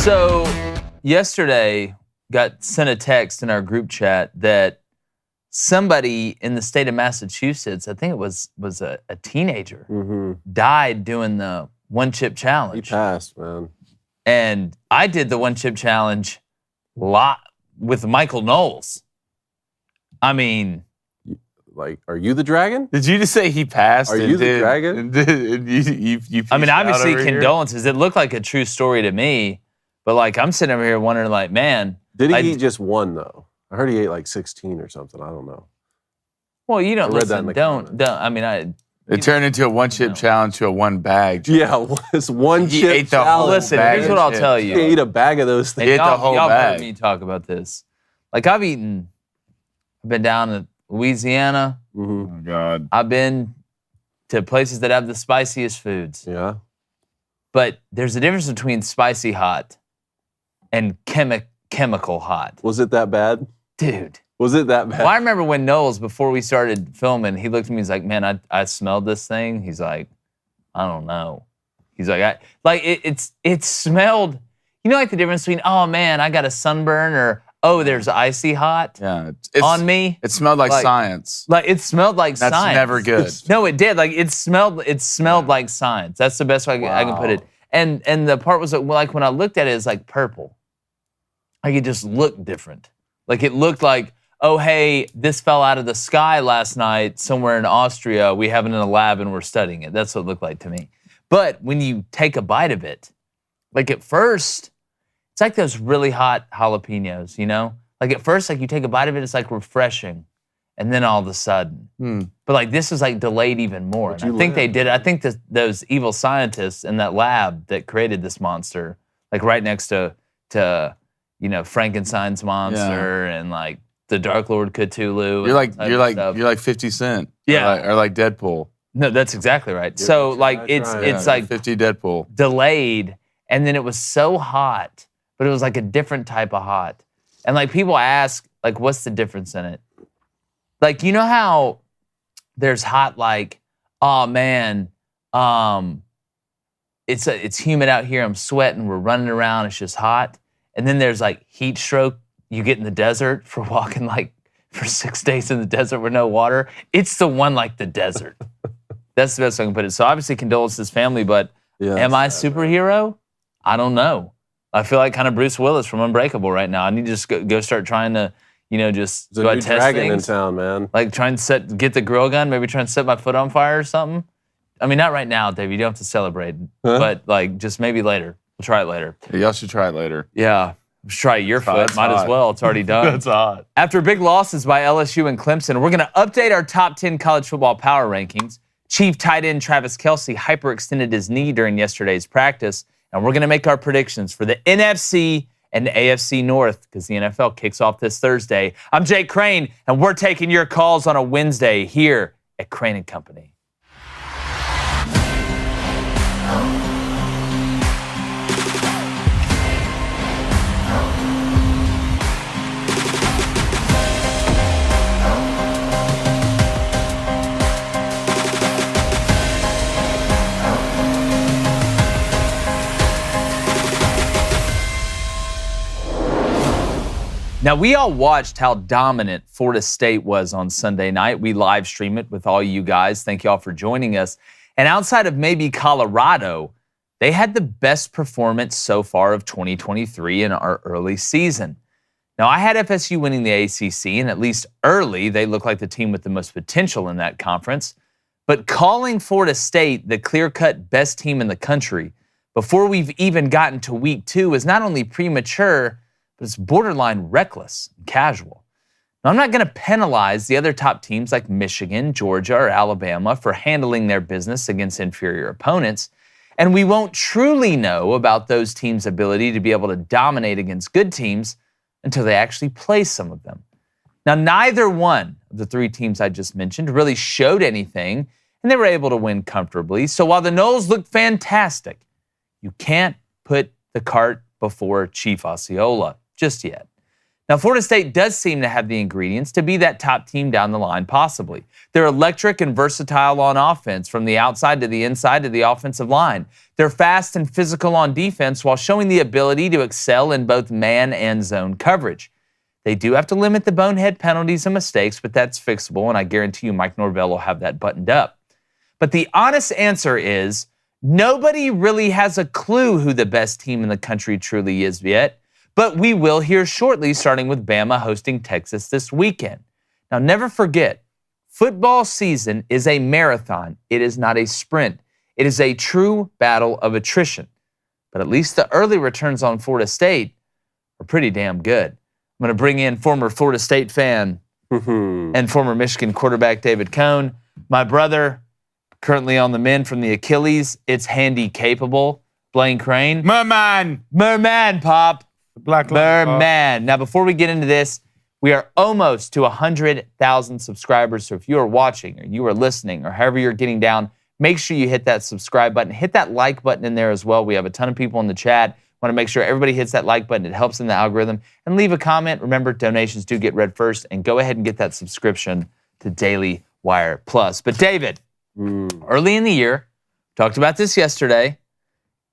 So yesterday got sent a text in our group chat that somebody in the state of Massachusetts, I think it was a teenager, died doing the one chip challenge. He passed, man. And I did the one chip challenge with Michael Knowles. I mean, like, are you the dragon? Did you just say he passed? Are you the dragon? You I mean, obviously condolences. It looked like a true story to me, but like I'm sitting over here wondering, like, man, did he eat just one though? I heard he ate like 16 or something. I don't know. Well, you don't listen. Don't. I mean, It turned into a one chip challenge to a one bag. Yeah, it's one He chip ate the challenge. whole Listen, bag here's of what I'll chips. tell You you. can't eat a bag of those things. He ate the whole y'all bag. heard me talk about this. Like I've been down in Louisiana. Oh God. I've been to places that have the spiciest foods. Yeah. But there's a difference between spicy hot and chemical hot. Was it that bad? Dude. Was it that bad? Well, I remember when Knowles, before we started filming, he looked at me, he's like, man, I smelled this thing. He's like, I don't know. He's like, it smelled, you know, like the difference between, oh man, I got a sunburn, or oh, there's icy hot on me. It smelled like science. Like it smelled like That's science. never good. No, it did. Like it smelled like science. That's the best way I can put it. And the part was like when I looked at it, it's like purple. Like it just looked different. Like it looked like, oh hey, this fell out of the sky last night somewhere in Austria. We have it in a lab and we're studying it. That's what it looked like to me. But when you take a bite of it, like at first, it's like those really hot jalapenos, you know? Like at first, like you take a bite of it, it's like refreshing. And then all of a sudden. But like this is like delayed even more. And I think they did it. I think those evil scientists in that lab that created this monster, like right next to you know, Frankenstein's monster and like the Dark Lord Cthulhu. You're like 50 Cent. Yeah. Or like Deadpool. No, that's exactly right. So like it's like 50 Deadpool. Delayed, and then it was so hot, but it was like a different type of hot. And like people ask, like, what's the difference in it? Like, you know how there's hot, like, oh man, it's humid out here, I'm sweating, we're running around, it's just hot. And then there's like heat stroke you get in the desert for walking like for 6 days in the desert with no water. It's the one like the desert. That's the best I can put it. So obviously condolences family, but am I a superhero? I don't know. I feel like kind of Bruce Willis from Unbreakable right now. I need to just go start trying to, you know, just There's go a out new test dragon things. in town, man. Like try and get the grill gun, maybe try and set my foot on fire or something. I mean, not right now, Dave. You don't have to celebrate, but like just maybe later. We'll try it later. Yeah, y'all should try it later. Yeah. Let's try your foot. That's Might hot. as well. It's already done. That's hot. After big losses by LSU and Clemson, we're going to update our top 10 college football power rankings. Chief tight end Travis Kelce hyperextended his knee during yesterday's practice, and we're going to make our predictions for the NFC and AFC North because the NFL kicks off this Thursday. I'm Jake Crane, and we're taking your calls on a Wednesday here at Crane & Company. Now, we all watched how dominant Florida State was on Sunday night. We live stream it with all you guys. Thank you all for joining us. And outside of maybe Colorado, they had the best performance so far of 2023 in our early season. Now, I had FSU winning the ACC, and at least early, they look like the team with the most potential in that conference. But calling Florida State the clear-cut best team in the country before we've even gotten to week 2 is not only premature, but it's borderline reckless and casual. Now, I'm not going to penalize the other top teams like Michigan, Georgia, or Alabama for handling their business against inferior opponents, and we won't truly know about those teams' ability to be able to dominate against good teams until they actually play some of them. Now, neither one of the 3 teams I just mentioned really showed anything, and they were able to win comfortably. So while the Noles look fantastic, you can't put the cart before Chief Osceola just yet. Now, Florida State does seem to have the ingredients to be that top team down the line, possibly. They're electric and versatile on offense, from the outside to the inside to the offensive line. They're fast and physical on defense while showing the ability to excel in both man and zone coverage. They do have to limit the bonehead penalties and mistakes, but that's fixable, and I guarantee you Mike Norvell will have that buttoned up. But the honest answer is nobody really has a clue who the best team in the country truly is yet. But we will hear shortly, starting with Bama hosting Texas this weekend. Now, never forget, football season is a marathon. It is not a sprint. It is a true battle of attrition. But at least the early returns on Florida State are pretty damn good. I'm going to bring in former Florida State fan and former Michigan quarterback David Cohn. My brother, currently on the mend from the Achilles. It's handy capable. Blaine Crane. Merman, Pop. Merman. Now, before we get into this, we are almost to 100,000 subscribers. So if you are watching or you are listening or however you're getting down, make sure you hit that subscribe button. Hit that like button in there as well. We have a ton of people in the chat. Want to make sure everybody hits that like button. It helps in the algorithm. And leave a comment. Remember, donations do get read first. And go ahead and get that subscription to Daily Wire Plus. But David, early in the year, talked about this yesterday.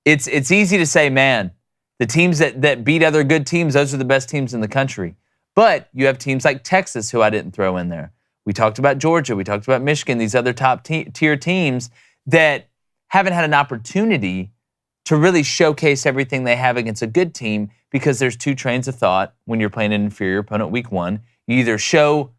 It's easy to say, man, the teams that beat other good teams, those are the best teams in the country. But you have teams like Texas, who I didn't throw in there. We talked about Georgia. We talked about Michigan, these other top tier teams that haven't had an opportunity to really showcase everything they have against a good team, because there's two trains of thought when you're playing an inferior opponent week one. You either show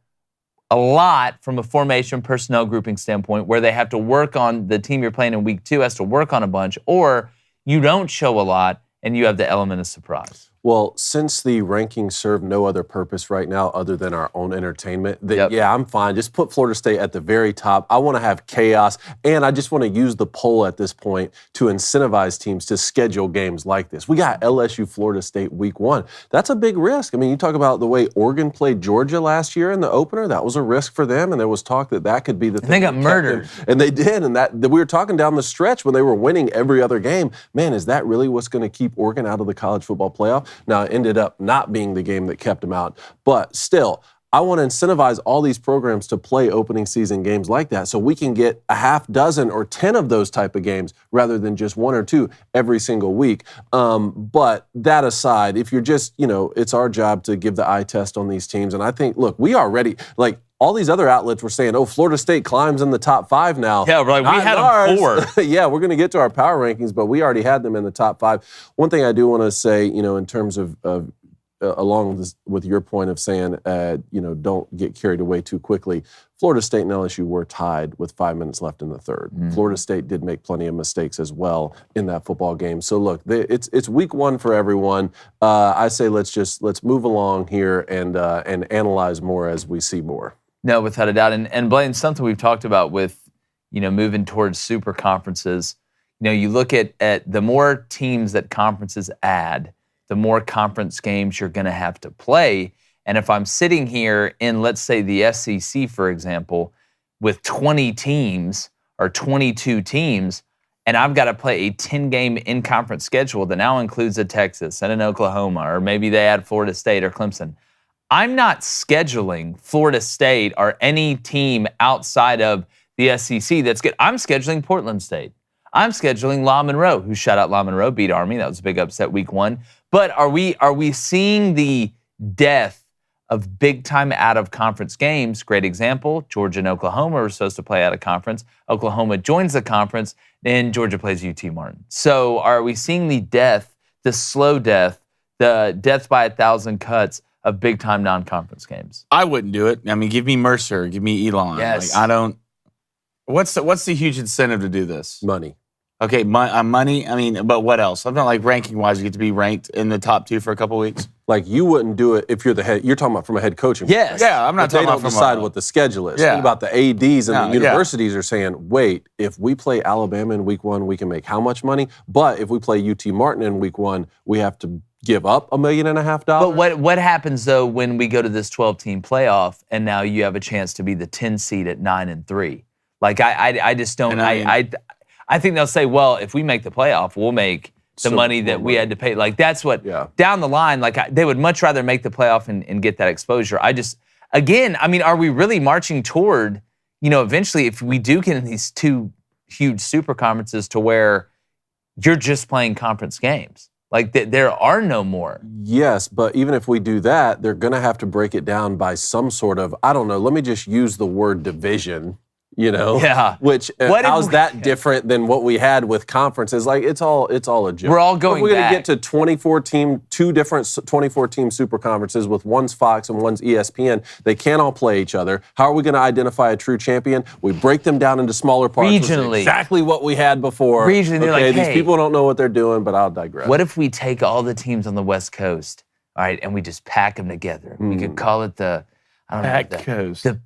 a lot from a formation personnel grouping standpoint, where they have to work on, the team you're playing in week two has to work on a bunch, or you don't show a lot and you have the element of surprise. Well, since the rankings serve no other purpose right now other than our own entertainment, then yeah, I'm fine. Just put Florida State at the very top. I want to have chaos, and I just want to use the poll at this point to incentivize teams to schedule games like this. We got LSU, Florida State week one. That's a big risk. I mean, you talk about the way Oregon played Georgia last year in the opener. That was a risk for them, and there was talk that could be the thing. They got murdered. And they did, and that we were talking down the stretch when they were winning every other game. Man, is that really what's going to keep Oregon out of the college football playoff? Now, it ended up not being the game that kept them out. But still, I want to incentivize all these programs to play opening season games like that, so we can get a half dozen or 10 of those type of games rather than just one or two every single week. But that aside, if you're just, it's our job to give the eye test on these teams. And I think, look, we are ready. Like, all these other outlets were saying, Florida State climbs in the top 5 now. Yeah, we're like, we had them 4. Yeah, we're going to get to our power rankings, but we already had them in the top 5. One thing I do want to say, in terms of along with your point of saying, don't get carried away too quickly, Florida State and LSU were tied with 5 minutes left in the third. Florida State did make plenty of mistakes as well in that football game. So look, it's week one for everyone. I say let's move along here and analyze more as we see more. No, without a doubt. And Blaine, something we've talked about with, moving towards super conferences, you look at the more teams that conferences add, the more conference games you're going to have to play. And if I'm sitting here in, let's say, the SEC, for example, with 20 teams or 22 teams, and I've got to play a 10-game in-conference schedule that now includes a Texas and an Oklahoma, or maybe they add Florida State or Clemson, I'm not scheduling Florida State or any team outside of the SEC that's good. I'm scheduling Portland State. I'm scheduling La Monroe, who shut out La Monroe, beat Army. That was a big upset week one. But are we seeing the death of big-time out-of-conference games? Great example, Georgia and Oklahoma are supposed to play out of conference. Oklahoma joins the conference, then Georgia plays UT Martin. So are we seeing the death, the slow death, the death by 1,000 cuts of big-time non-conference games? I wouldn't do it. I mean, give me Mercer, give me Elon. Yes. Like, I don't. What's the huge incentive to do this? Money. Okay, money. I mean, but what else? I'm not like ranking-wise. You get to be ranked in the top 2 for a couple weeks. Like, you wouldn't do it if you're the head. You're talking about from a head coaching. Yes. Yeah, I'm not talking about from. They don't decide what the schedule is. Yeah. Think about the ADs and the universities are saying, wait, if we play Alabama in week one, we can make how much money? But if we play UT Martin in week one, we have to give up $1.5 million. But what happens though when we go to this 12-team playoff and now you have a chance to be the 10 seed at 9-3? Like I just don't. I think they'll say, well, if we make the playoff, we'll make the money that we had to pay. Like, that's what, down the line, like, they would much rather make the playoff and get that exposure. Again, I mean, are we really marching toward, eventually, if we do get in these two huge super conferences to where you're just playing conference games? Like, there are no more. Yes, but even if we do that, they're going to have to break it down by some sort of, I don't know, let me just use the word division, Yeah. Which, how's that different than what we had with conferences? Like, it's all a joke. We're all going We're going to back. get to two different 24-team super conferences with one's Fox and one's ESPN. They can't all play each other. How are we going to identify a true champion? We break them down into smaller parts. Regionally. Exactly what we had before. Regionally, they're okay, like, these hey, people don't know what they're doing, but I'll digress. what if we take all the teams on the West Coast, all right, and we just pack them together? We could call it the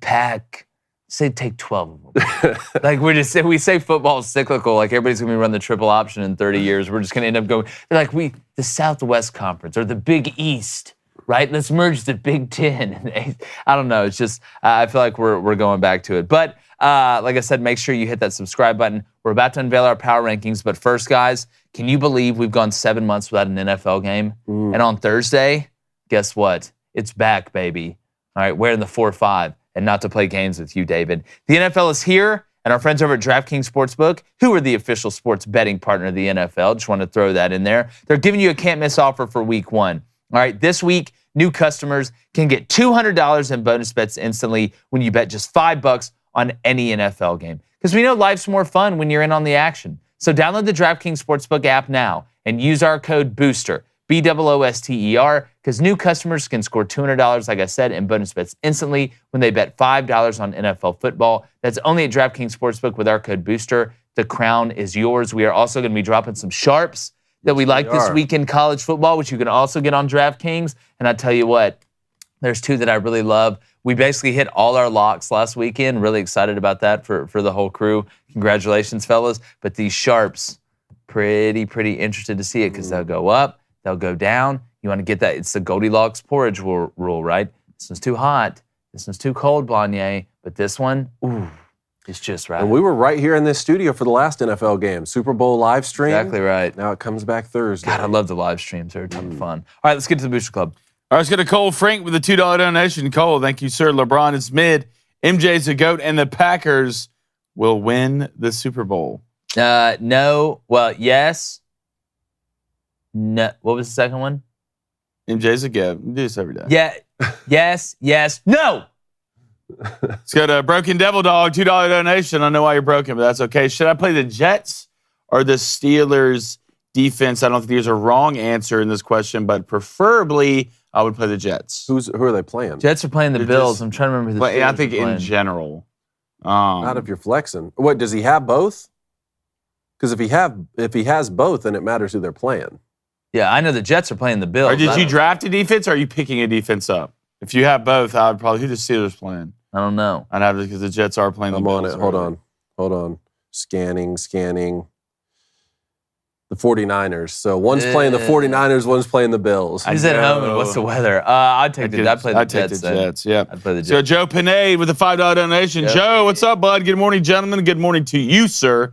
pack. Say take 12 of them. Like, we say football is cyclical. Like, everybody's going to run the triple option in 30 years. We're just going to end up going. They're like, the Southwest Conference or the Big East, right? Let's merge the Big Ten. I don't know. It's just, I feel like we're going back to it. But like I said, make sure you hit that subscribe button. We're about to unveil our power rankings. But first, guys, can you believe we've gone 7 months without an NFL game? And on Thursday, guess what? It's back, baby. All right, wearing the 4-5. And not to play games with you, David. The NFL is here, and our friends over at DraftKings Sportsbook, who are the official sports betting partner of the NFL, just want to throw that in there. They're giving you a can't-miss offer for Week 1. All right, this week, new customers can get $200 in bonus bets instantly when you bet just $5 on any NFL game. Because we know life's more fun when you're in on the action. So download the DraftKings Sportsbook app now and use our code BOOSTER, BOOSTER, because new customers can score $200, like I said, in bonus bets instantly when they bet $5 on NFL football. That's only at DraftKings Sportsbook with our code BOOSTER. The crown is yours. We are also going to be dropping some sharps that we like this week in college football, which you can also get on DraftKings. And I tell you what, there's two that I really love. We basically hit all our locks last weekend. Really excited about that for the whole crew. Congratulations, fellas. But these sharps, pretty interested to see it because they'll go up. They'll go down. You want to get that. It's the Goldilocks porridge rule, right? This one's too hot. This one's too cold, Blanier. But this one, it's just right. And we were right here in this studio for the last NFL game. Super Bowl live stream. Exactly right. Now it comes back Thursday. God, I love the live streams. They're a ton of fun. All right, let's get to the Booster Club. All right, let's go to Cole Frank with a $2 donation. Cole, thank you, sir. LeBron is mid. MJ's a GOAT, and the Packers will win the Super Bowl. No. Well, yes. No. What was the second one? MJ's a GOAT. We do this every day. Yeah. Yes. No. Let's go to Broken Devil Dog, $2 donation. I don't know why you're broken, but that's okay. Should I play the Jets or the Steelers defense? I don't think there's a wrong answer in this question, but preferably I would play the Jets. Who are they playing? Jets are playing the Bills. I'm trying to remember who the Steelers I think in general. Not if you're flexing. What, does he have both? Because if he has both, then it matters who they're playing. Yeah, I know the Jets are playing the Bills. Or did you draft a defense, or are you picking a defense up? If you have both, I would probably. Who the Steelers playing? I don't know. I'd have it because the Jets are playing the Bills. I'm on it. Hold on. Scanning. The 49ers. So one's playing the 49ers, one's playing the Bills. Who's at home and what's the weather? I'd play the Jets. I'd take the Jets, yeah. I'd play the Jets. So Joe Pinade with a $5 donation. Yep. Joe, what's up, bud? Good morning, gentlemen. Good morning to you, sir.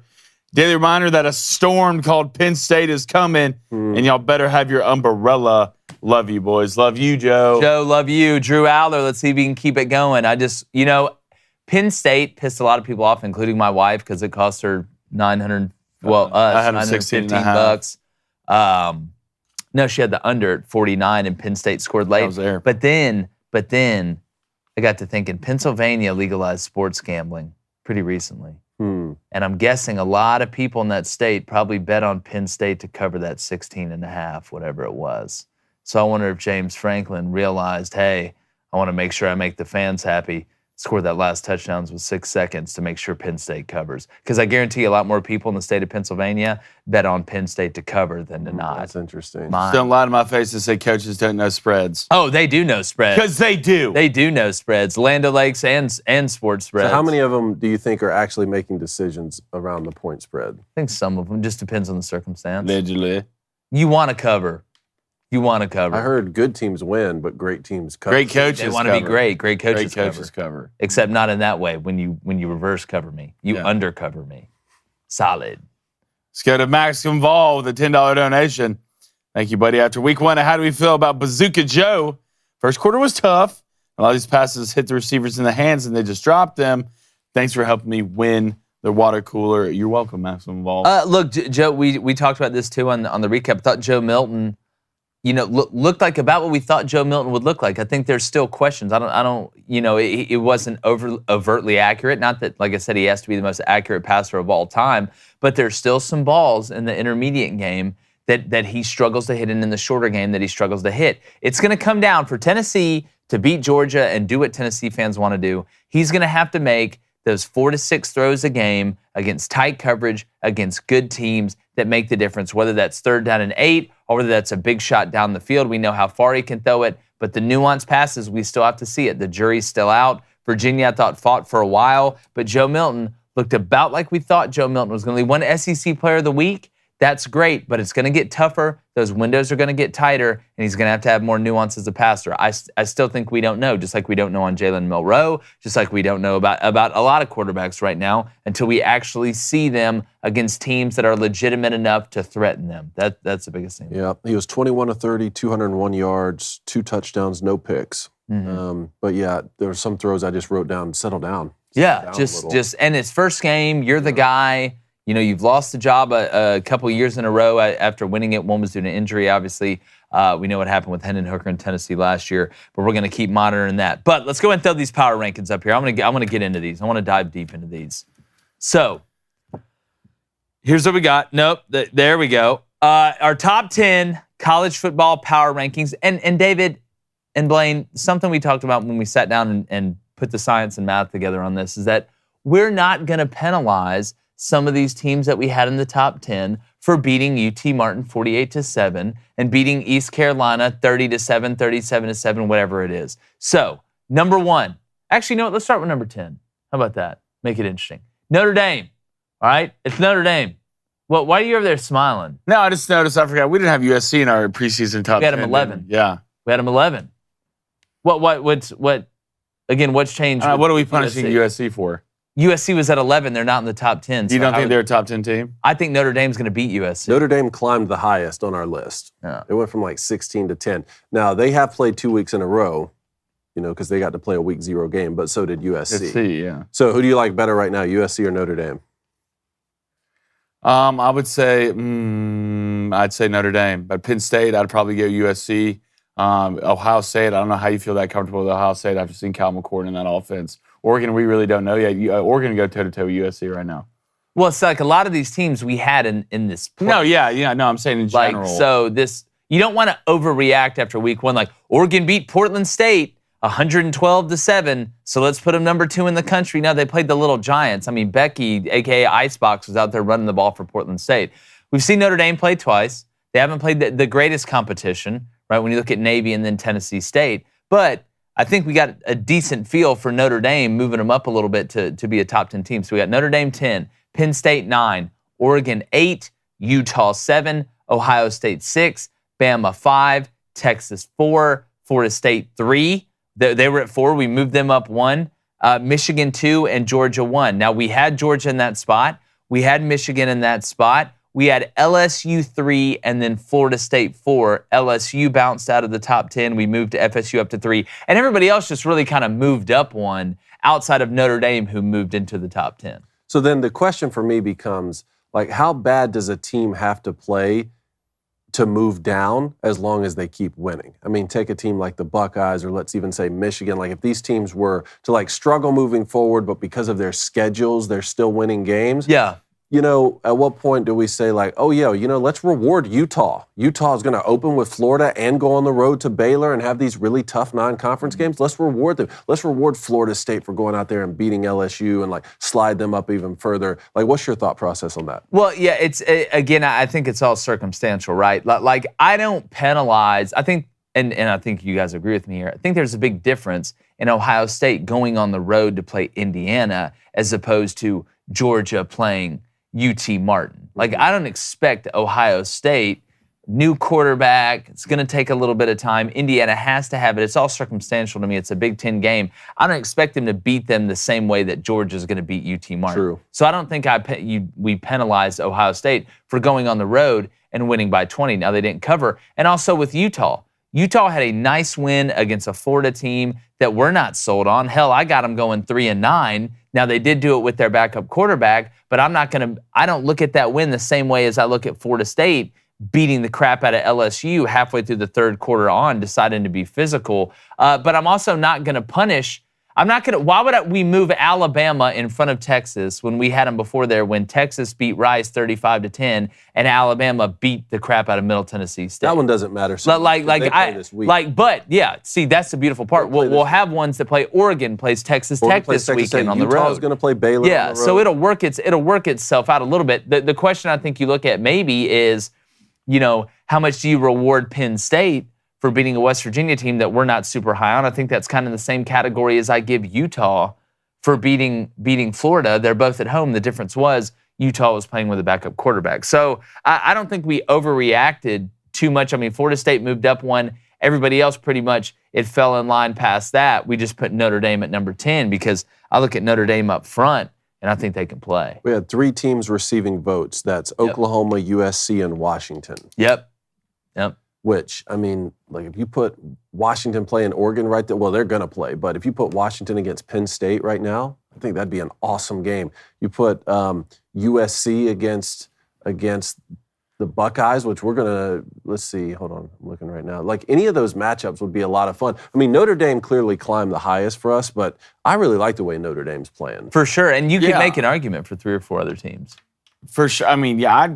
Daily reminder that a storm called Penn State is coming, and y'all better have your umbrella. Love you, boys. Love you, Joe. Joe, love you. Drew Aller, let's see if we can keep it going. Penn State pissed a lot of people off, including my wife, because it cost her $915. No, she had the under at 49, and Penn State scored late. I was there. But then I got to thinking, Pennsylvania legalized sports gambling pretty recently. And I'm guessing a lot of people in that state probably bet on Penn State to cover that 16.5, whatever it was. So I wonder if James Franklin realized, hey, I want to make sure I make the fans happy. Scored that last touchdowns with 6 seconds to make sure Penn State covers. Because I guarantee a lot more people in the state of Pennsylvania bet on Penn State to cover than to not. That's interesting. Don't lie to my face and say coaches don't know spreads. Oh, they do know spreads. Because they do. They do know spreads. Land O'Lakes and sports spreads. So how many of them do you think are actually making decisions around the point spread? I think some of them. Just depends on the circumstance. Allegedly. You want to cover. I heard good teams win, but great teams cover. Great coaches They want to be great. Great coaches cover. Except not in that way. When you reverse cover me, you undercover me. Solid. Let's go to Maximum Vol with a $10 donation. Thank you, buddy. After week 1, how do we feel about Bazooka Joe? First quarter was tough. A lot of these passes hit the receivers in the hands and they just dropped them. Thanks for helping me win the water cooler. You're welcome, Maximum Vol. Look, Joe, we talked about this too on the recap. I thought Joe Milton, looked like about what we thought Joe Milton would look like. I think there's still questions. I don't. It wasn't overtly accurate. Not that, like I said, he has to be the most accurate passer of all time, but there's still some balls in the intermediate game that he struggles to hit, and in the shorter game that he struggles to hit. It's going to come down for Tennessee to beat Georgia and do what Tennessee fans want to do. He's going to have to make those 4 to 6 throws a game against tight coverage, against good teams that make the difference, whether that's 3rd down and 8 or whether that's a big shot down the field. We know how far he can throw it, but the nuanced passes, we still have to see it. The jury's still out. Virginia, I thought, fought for a while, but Joe Milton looked about like we thought Joe Milton was going to be. One SEC Player of the Week, that's great, but it's going to get tougher. Those windows are going to get tighter, and he's going to have more nuance as a passer. I still think we don't know, just like we don't know on Jalen Milroe, just like we don't know about a lot of quarterbacks right now until we actually see them against teams that are legitimate enough to threaten them. That's the biggest thing. Yeah, he was 21 of 30, 201 yards, 2 touchdowns, no picks. But yeah, there were some throws I just wrote down, settle down. Yeah, just and his first game, you're the guy. You've lost the job a couple of years in a row after winning it. One was due to injury, obviously. We know what happened with Hendon Hooker in Tennessee last year, but we're going to keep monitoring that. But let's go ahead and throw these power rankings up here. I'm going to get into these. I want to dive deep into these. So here's what we got. Nope, there we go. Our top 10 college football power rankings. And David and Blaine, something we talked about when we sat down and put the science and math together on this is that we're not going to penalize some of these teams that we had in the top 10 for beating UT Martin 48-7 and beating East Carolina 30-7, 37-7, whatever it is. So, number 1. Actually, you know what? Let's start with number 10. How about that? Make it interesting. Notre Dame. All right? It's Notre Dame. Well, why are you over there smiling? No, I just noticed. I forgot. We didn't have USC in our preseason top 10. We had them 11. Yeah. We had them 11. What's changed? What are we punishing USC for? USC was at 11. They're not in the top 10. You don't think they're a top 10 team? I think Notre Dame's going to beat USC. Notre Dame climbed the highest on our list. Yeah. It went from like 16 to 10. Now, they have played 2 weeks in a row, because they got to play a week 0 game, but so did USC. USC, yeah. So who do you like better right now, USC or Notre Dame? I would say, I'd say Notre Dame. But Penn State, I'd probably go USC. Ohio State, I don't know how you feel that comfortable with Ohio State after seeing Cal McCord in that offense. Oregon, we really don't know yet. Oregon go toe-to-toe with USC right now. Well, it's like a lot of these teams we had in this play. No, I'm saying in general. You don't want to overreact after week 1. Like, Oregon beat Portland State 112-7, so let's put them number 2 in the country. Now, they played the Little Giants. I mean, Becky, a.k.a. Icebox, was out there running the ball for Portland State. We've seen Notre Dame play twice. They haven't played the greatest competition, right, when you look at Navy and then Tennessee State. But I think we got a decent feel for Notre Dame, moving them up a little bit to be a top 10 team. So we got Notre Dame 10, Penn State 9, Oregon 8, Utah 7, Ohio State 6, Bama 5, Texas 4, Florida State 3. They were at 4. We moved them up 1. Michigan 2 and Georgia 1. Now, we had Georgia in that spot. We had Michigan in that spot. We had LSU 3 and then Florida State 4. LSU bounced out of the top 10. We moved to FSU up to 3. And everybody else just really kind of moved up 1 outside of Notre Dame, who moved into the top 10. So then the question for me becomes, like, how bad does a team have to play to move down as long as they keep winning? I mean, take a team like the Buckeyes, or let's even say Michigan. Like, if these teams were to, struggle moving forward, but because of their schedules, they're still winning games. Yeah. At what point do we say, let's reward Utah? Utah is going to open with Florida and go on the road to Baylor and have these really tough non-conference games. Let's reward them. Let's reward Florida State for going out there and beating LSU and, slide them up even further. What's your thought process on that? Well, yeah, I think it's all circumstantial, right? I don't penalize. I think, and I think you guys agree with me here, I think there's a big difference in Ohio State going on the road to play Indiana as opposed to Georgia playing UT Martin. I don't expect Ohio State new quarterback. It's going to take a little bit of time. Indiana has to have it. It's all circumstantial to me. It's a Big Ten game. I don't expect them to beat them the same way that Georgia is going to beat UT Martin. True. So I don't think we penalized Ohio State for going on the road and winning by 20. Now, they didn't cover. And also with Utah. Utah had a nice win against a Florida team that we're not sold on. Hell, I got them going 3-9. Now, they did do it with their backup quarterback, but I don't look at that win the same way as I look at Florida State beating the crap out of LSU halfway through the third quarter on, deciding to be physical. But I'm also not going to punish. Why would we move Alabama in front of Texas when we had them before there, when Texas beat Rice 35-10 and Alabama beat the crap out of Middle Tennessee State? That one doesn't matter. So But yeah, see, that's the beautiful part. We'll have ones that play. Oregon plays Texas Tech this weekend on the road. Utah's going to play Baylor. Yeah, on the road. so it'll work itself out a little bit. The question I think you look at maybe is, how much do you reward Penn State for beating a West Virginia team that we're not super high on? I think that's kind of the same category as I give Utah for beating Florida. They're both at home. The difference was Utah was playing with a backup quarterback. So I don't think we overreacted too much. I mean, Florida State moved up one. Everybody else pretty much, it fell in line past that. We just put Notre Dame at number 10 because I look at Notre Dame up front, and I think they can play. We had 3 teams receiving votes. That's Oklahoma, USC, and Washington. Yep. Which, I mean, like if you put Washington playing Oregon right there, well, they're going to play. But if you put Washington against Penn State right now, I think that'd be an awesome game. You put USC against the Buckeyes, which we're going to, let's see, hold on, I'm looking right now. Like any of those matchups would be a lot of fun. I mean, Notre Dame clearly climbed the highest for us, but I really like the way Notre Dame's playing. For sure. And you can make an argument for 3 or 4 other teams. For sure. I mean, yeah,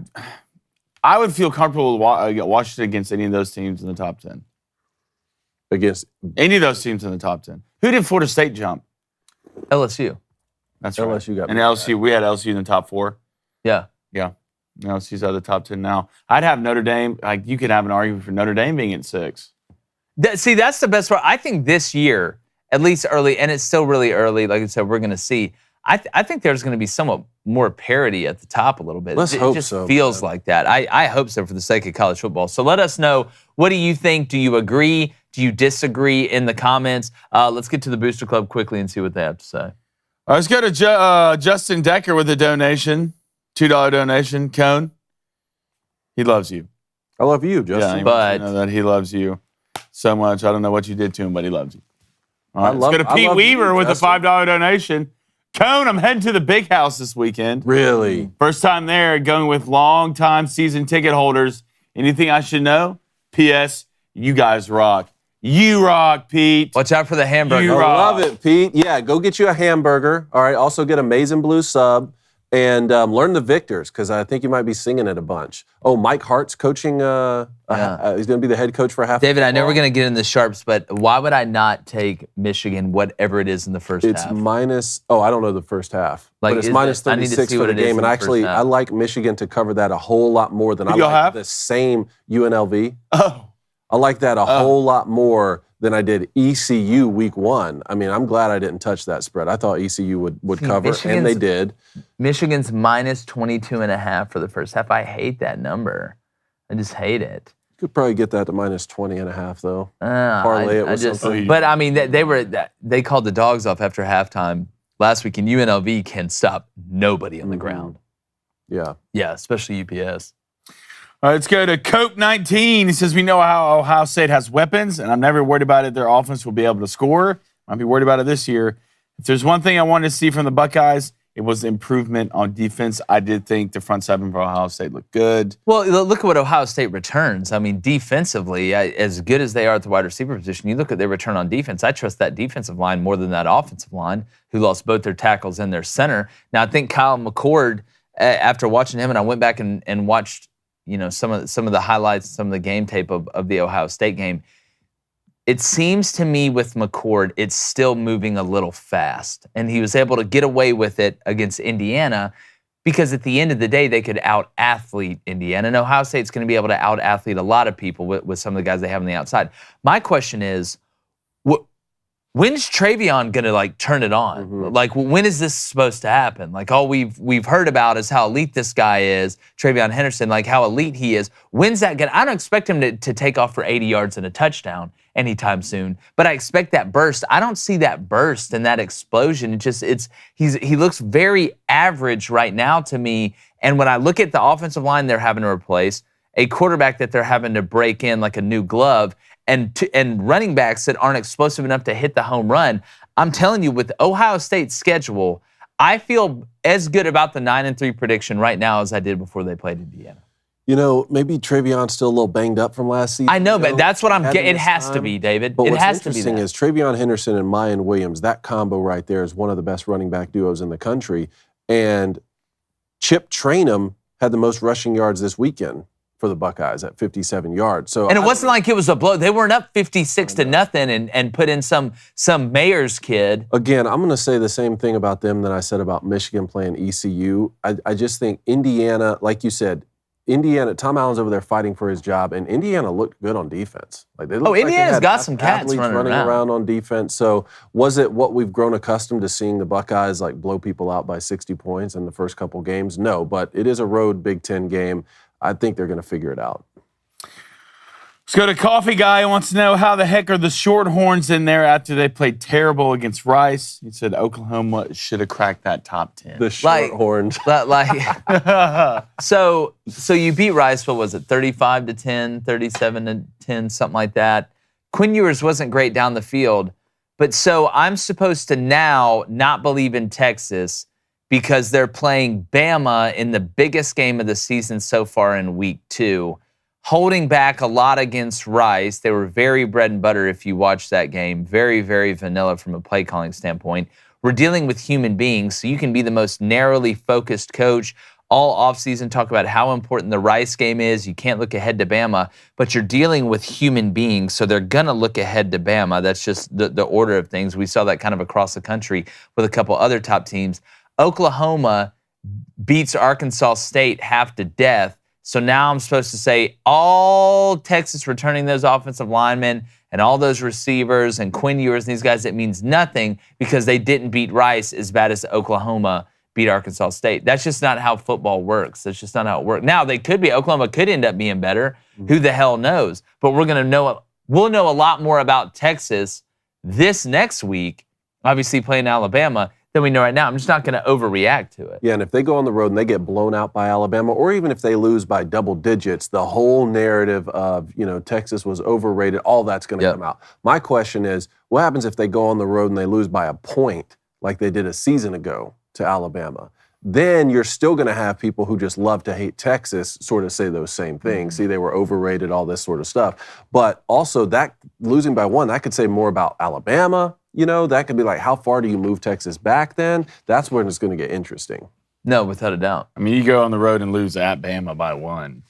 I would feel comfortable with Washington against any of those teams in the top 10. Against any of those teams in the top 10. Who did Florida State jump? LSU. That's right. LSU got and LSU, we had LSU in the top 4. Yeah. LSU's out of the top 10 now. I'd have Notre Dame. Like you could have an argument for Notre Dame being at 6. See, that's the best part. I think this year, at least early, and it's still really early. Like I said, we're going to see. I think there's going to be somewhat more parity at the top a little bit. Let's hope so. It just feels like that. I hope so for the sake of college football. So let us know, what do you think? Do you agree? Do you disagree in the comments? Let's get to the Booster Club quickly and see what they have to say. Let's go to Justin Decker with a donation, $2 donation. Cone, he loves you. I love you, Justin. Yeah, but know that he loves you so much. I don't know what you did to him, but he loves you. All right, let's go to Pete Weaver with a $5 donation. Cone, I'm heading to the Big House this weekend. Really? First time there, going with long-time season ticket holders. Anything I should know? P.S. You guys rock. You rock, Pete. Watch out for the hamburger. I love it, Pete. Yeah, go get you a hamburger. All right, also get a Maize n Blue sub. And learn the Victors, because I think you might be singing it a bunch. Oh, Mike Hart's coaching. He's going to be the head coach for half. David, I know we're going to get in the sharps, but why would I not take Michigan, whatever it is in the first half? It's minus, I don't know the first half. But it's minus 36 for the game. And actually, I like Michigan to cover that a whole lot more than I like the same UNLV. Oh. I like that a whole lot more than I did ECU week 1. I mean, I'm glad I didn't touch that spread. I thought ECU would cover, and they did. Michigan's minus 22.5 for the first half. I hate that number. I just hate it. You could probably get that to minus 20.5, though. Parlay it with something. But, I mean, they called the dogs off after halftime last week, and UNLV can stop nobody on the ground. Yeah. Yeah, especially UPS. All right, let's go to Cope19. He says, we know how Ohio State has weapons, and I'm never worried about it. Their offense will be able to score. I'll be worried about it this year. If there's one thing I wanted to see from the Buckeyes, it was improvement on defense. I did think the front seven for Ohio State looked good. Well, look at what Ohio State returns. I mean, defensively, as good as they are at the wide receiver position, you look at their return on defense. I trust that defensive line more than that offensive line, who lost both their tackles and their center. Now, I think Kyle McCord, after watching him, and I went back and watched, some of the highlights, some of the game tape of the Ohio State game. It seems to me with McCord, it's still moving a little fast. And he was able to get away with it against Indiana because at the end of the day, they could out-athlete Indiana. And Ohio State's going to be able to out-athlete a lot of people with some of the guys they have on the outside. My question is, when's Travion gonna turn it on? Mm-hmm. Like, when is this supposed to happen? Like, all we've heard about is how elite this guy is, Travion Henderson, like how elite he is. When's that gonna? I don't expect him to take off for 80 yards and a touchdown anytime soon, but I expect that burst. I don't see that burst and that explosion. He looks very average right now to me. And when I look at the offensive line they're having to replace, a quarterback that they're having to break in like a new glove, and running backs that aren't explosive enough to hit the home run, I'm telling you, with Ohio State's schedule, I feel as good about the 9-3 prediction right now as I did before they played Indiana. Maybe Travion's still a little banged up from last season. I know, but that's what I'm getting. It has to be, David. But it what's has to be interesting is Travion Henderson and Mayan Williams, that combo right there is one of the best running back duos in the country. And Chip Trainum had the most rushing yards this weekend for the Buckeyes at 57 yards. And it wasn't like it was a blow. They weren't up 56-0 and put in some Mayors kid. Again, I'm going to say the same thing about them that I said about Michigan playing ECU. I just think Indiana, like you said, Tom Allen's over there fighting for his job, and Indiana looked good on defense. Indiana's got some cats running around on defense. So was it what we've grown accustomed to seeing the Buckeyes blow people out by 60 points in the first couple games? No, but it is a road Big Ten game. I think they're going to figure it out. Let's go to Coffee Guy. Who wants to know how the heck are the Shorthorns in there after they played terrible against Rice? He said Oklahoma should have cracked that top 10. The Shorthorns. So you beat Rice, what was it, 35-10, 37-10, something like that. Quinn Ewers wasn't great down the field, but so I'm supposed to now not believe in Texas because they're playing Bama in the biggest game of the season so far in week 2. Holding back a lot against Rice. They were very bread and butter if you watch that game. Very, very vanilla from a play calling standpoint. We're dealing with human beings, so you can be the most narrowly focused coach all offseason, talk about how important the Rice game is. You can't look ahead to Bama, but you're dealing with human beings, so they're going to look ahead to Bama. That's just the order of things. We saw that kind of across the country with a couple other top teams. Oklahoma beats Arkansas State half to death. So now I'm supposed to say all Texas returning those offensive linemen and all those receivers and Quinn Ewers and these guys, it means nothing because they didn't beat Rice as bad as Oklahoma beat Arkansas State. That's just not how football works. That's just not how it works. Now, Oklahoma could end up being better. Who the hell knows? But we'll know a lot more about Texas this next week, obviously playing Alabama, than we know right now. I'm just not going to overreact to it. Yeah, and if they go on the road and they get blown out by Alabama, or even if they lose by double digits, the whole narrative of, Texas was overrated, all that's going to come out. My question is, what happens if they go on the road and they lose by a point like they did a season ago to Alabama? Then you're still going to have people who just love to hate Texas sort of say those same things. See, they were overrated, all this sort of stuff. But also that losing by 1, that could say more about Alabama. That could be like, how far do you move Texas back then? That's when it's going to get interesting. No, without a doubt. I mean, you go on the road and lose at Bama by 1.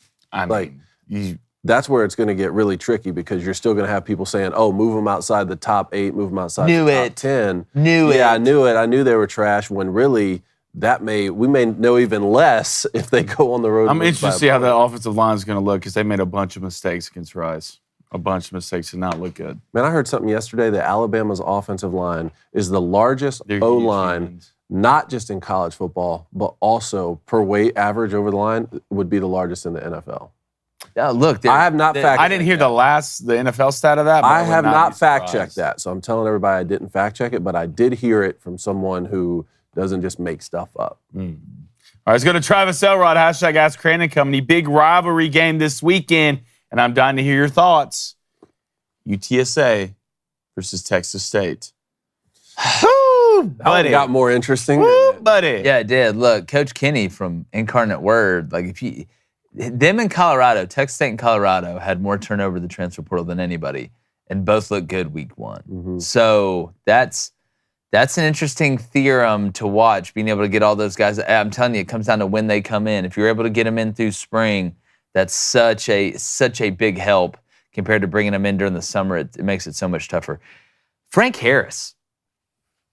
That's where it's going to get really tricky because you're still going to have people saying, oh, move them outside the top 8, move them outside the top 10. Yeah, I knew it. I knew they were trash when really we may know even less if they go on the road. I'm interested to see how the offensive line is going to look because they made a bunch of mistakes against Rice. A bunch of mistakes did not look good. Man, I heard something yesterday that Alabama's offensive line is the largest O-line, not just in college football, but also per weight average over the line would be the largest in the NFL. Yeah, look, I have not fact-checked I didn't hear the NFL stat of that. But I have not fact-checked that, so I'm telling everybody I didn't fact-check it, but I did hear it from someone who doesn't just make stuff up. All right, let's go to Travis Elrod, hashtag Ask Crane & Company. Big rivalry game this weekend. And I'm dying to hear your thoughts. UTSA versus Texas State. Woo, buddy. That got more interesting. Woo, buddy. Yeah, it did. Look, Coach Kenny from Incarnate Word, them in Colorado, Texas State and Colorado had more turnover in the transfer portal than anybody, and both looked good week 1. Mm-hmm. So that's an interesting theorem to watch, being able to get all those guys. I'm telling you, it comes down to when they come in. If you're able to get them in through spring, that's such a big help compared to bringing them in during the summer. It makes it so much tougher. Frank Harris.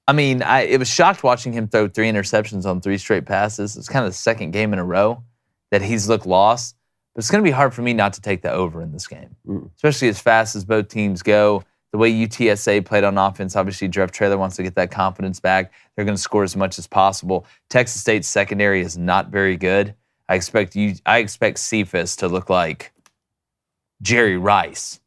I mean, it was shocked watching him throw 3 interceptions on 3 straight passes. It's kind of the second game in a row that he's looked lost. But it's going to be hard for me not to take the over in this game, especially as fast as both teams go. the way UTSA played on offense. Obviously, Jeff Traylor wants to get that confidence back. They're going to score as much as possible. Texas State's secondary is not very good. I expect Cephas to look like Jerry Rice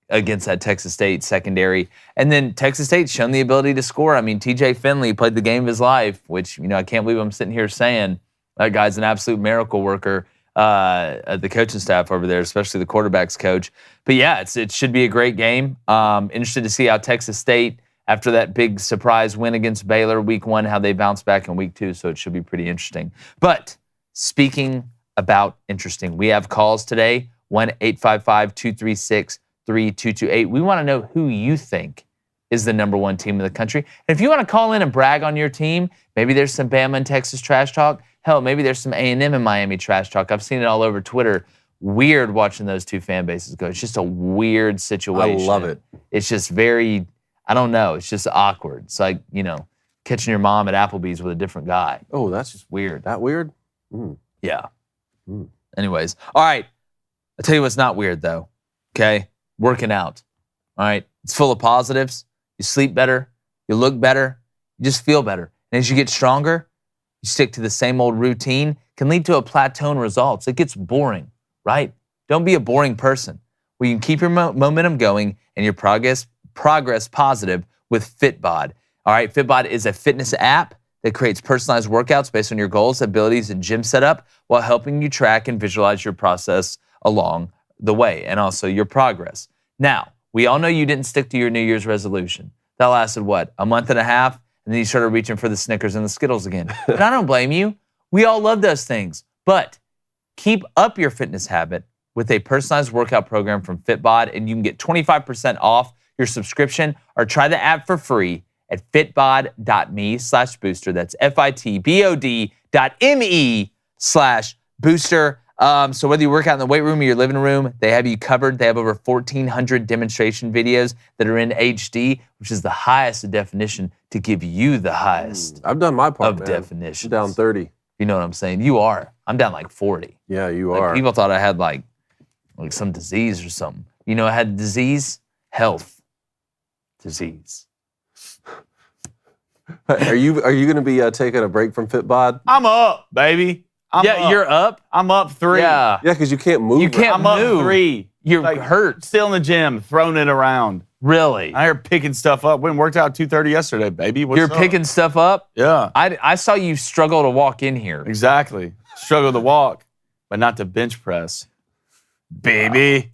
against that Texas State secondary. And then Texas State's shown the ability to score. I mean, TJ Finley played the game of his life, which, I can't believe I'm sitting here saying that guy's an absolute miracle worker. The coaching staff over there, especially the quarterback's coach. But yeah, it should be a great game. Interested to see how Texas State, after that big surprise win against Baylor week 1, how they bounce back in week 2. So it should be pretty interesting. But speaking about interesting, we have calls today, 1-855-236-3228. We want to know who you think is the number 1 team in the country. And if you want to call in and brag on your team, maybe there's some Bama and Texas trash talk. Hell, maybe there's some A&M and Miami trash talk. I've seen it all over Twitter. Weird watching those two fan bases go. It's just a weird situation. I love it. It's just very, I don't know. It's just awkward. It's like, catching your mom at Applebee's with a different guy. Oh, that's just weird. That weird? Yeah. Anyways. All right. I'll tell you what's not weird, though. Okay? Working out. All right? It's full of positives. You sleep better. You look better. You just feel better. And as you get stronger, you stick to the same old routine, can lead to a plateau in results. It gets boring, right? Don't be a boring person. Well, you can keep your momentum going and your progress positive with Fitbod. All right, Fitbod is a fitness app that creates personalized workouts based on your goals, abilities, and gym setup while helping you track and visualize your process along the way and also your progress. Now, we all know you didn't stick to your New Year's resolution. That lasted, a month and a half? And then you started reaching for the Snickers and the Skittles again. And I don't blame you. We all love those things. But keep up your fitness habit with a personalized workout program from Fitbod, and you can get 25% off your subscription or try the app for free at fitbod.me/booster. That's fitbod.me/booster. So whether you work out in the weight room or your living room, they have you covered. They have over 1,400 demonstration videos that are in HD, which is the highest definition to give you the highest. I've done my part, of definition. I'm down 30. You know what I'm saying? You are. I'm down like 40. Yeah, you are. People thought I had like some disease or something. I had disease, health, disease. Are you going to be taking a break from Fitbod? I'm up, baby. I'm up. You're up. I'm up 3. Yeah, because you can't move. You can't I'm move. up 3. You're hurt. Still in the gym, throwing it around. Really? I heard picking stuff up. Went and worked out 2:30 yesterday, baby. What's You're up? picking stuff up? Yeah. I saw you struggle to walk in here. Exactly. Struggle to walk, but not to bench press. Baby.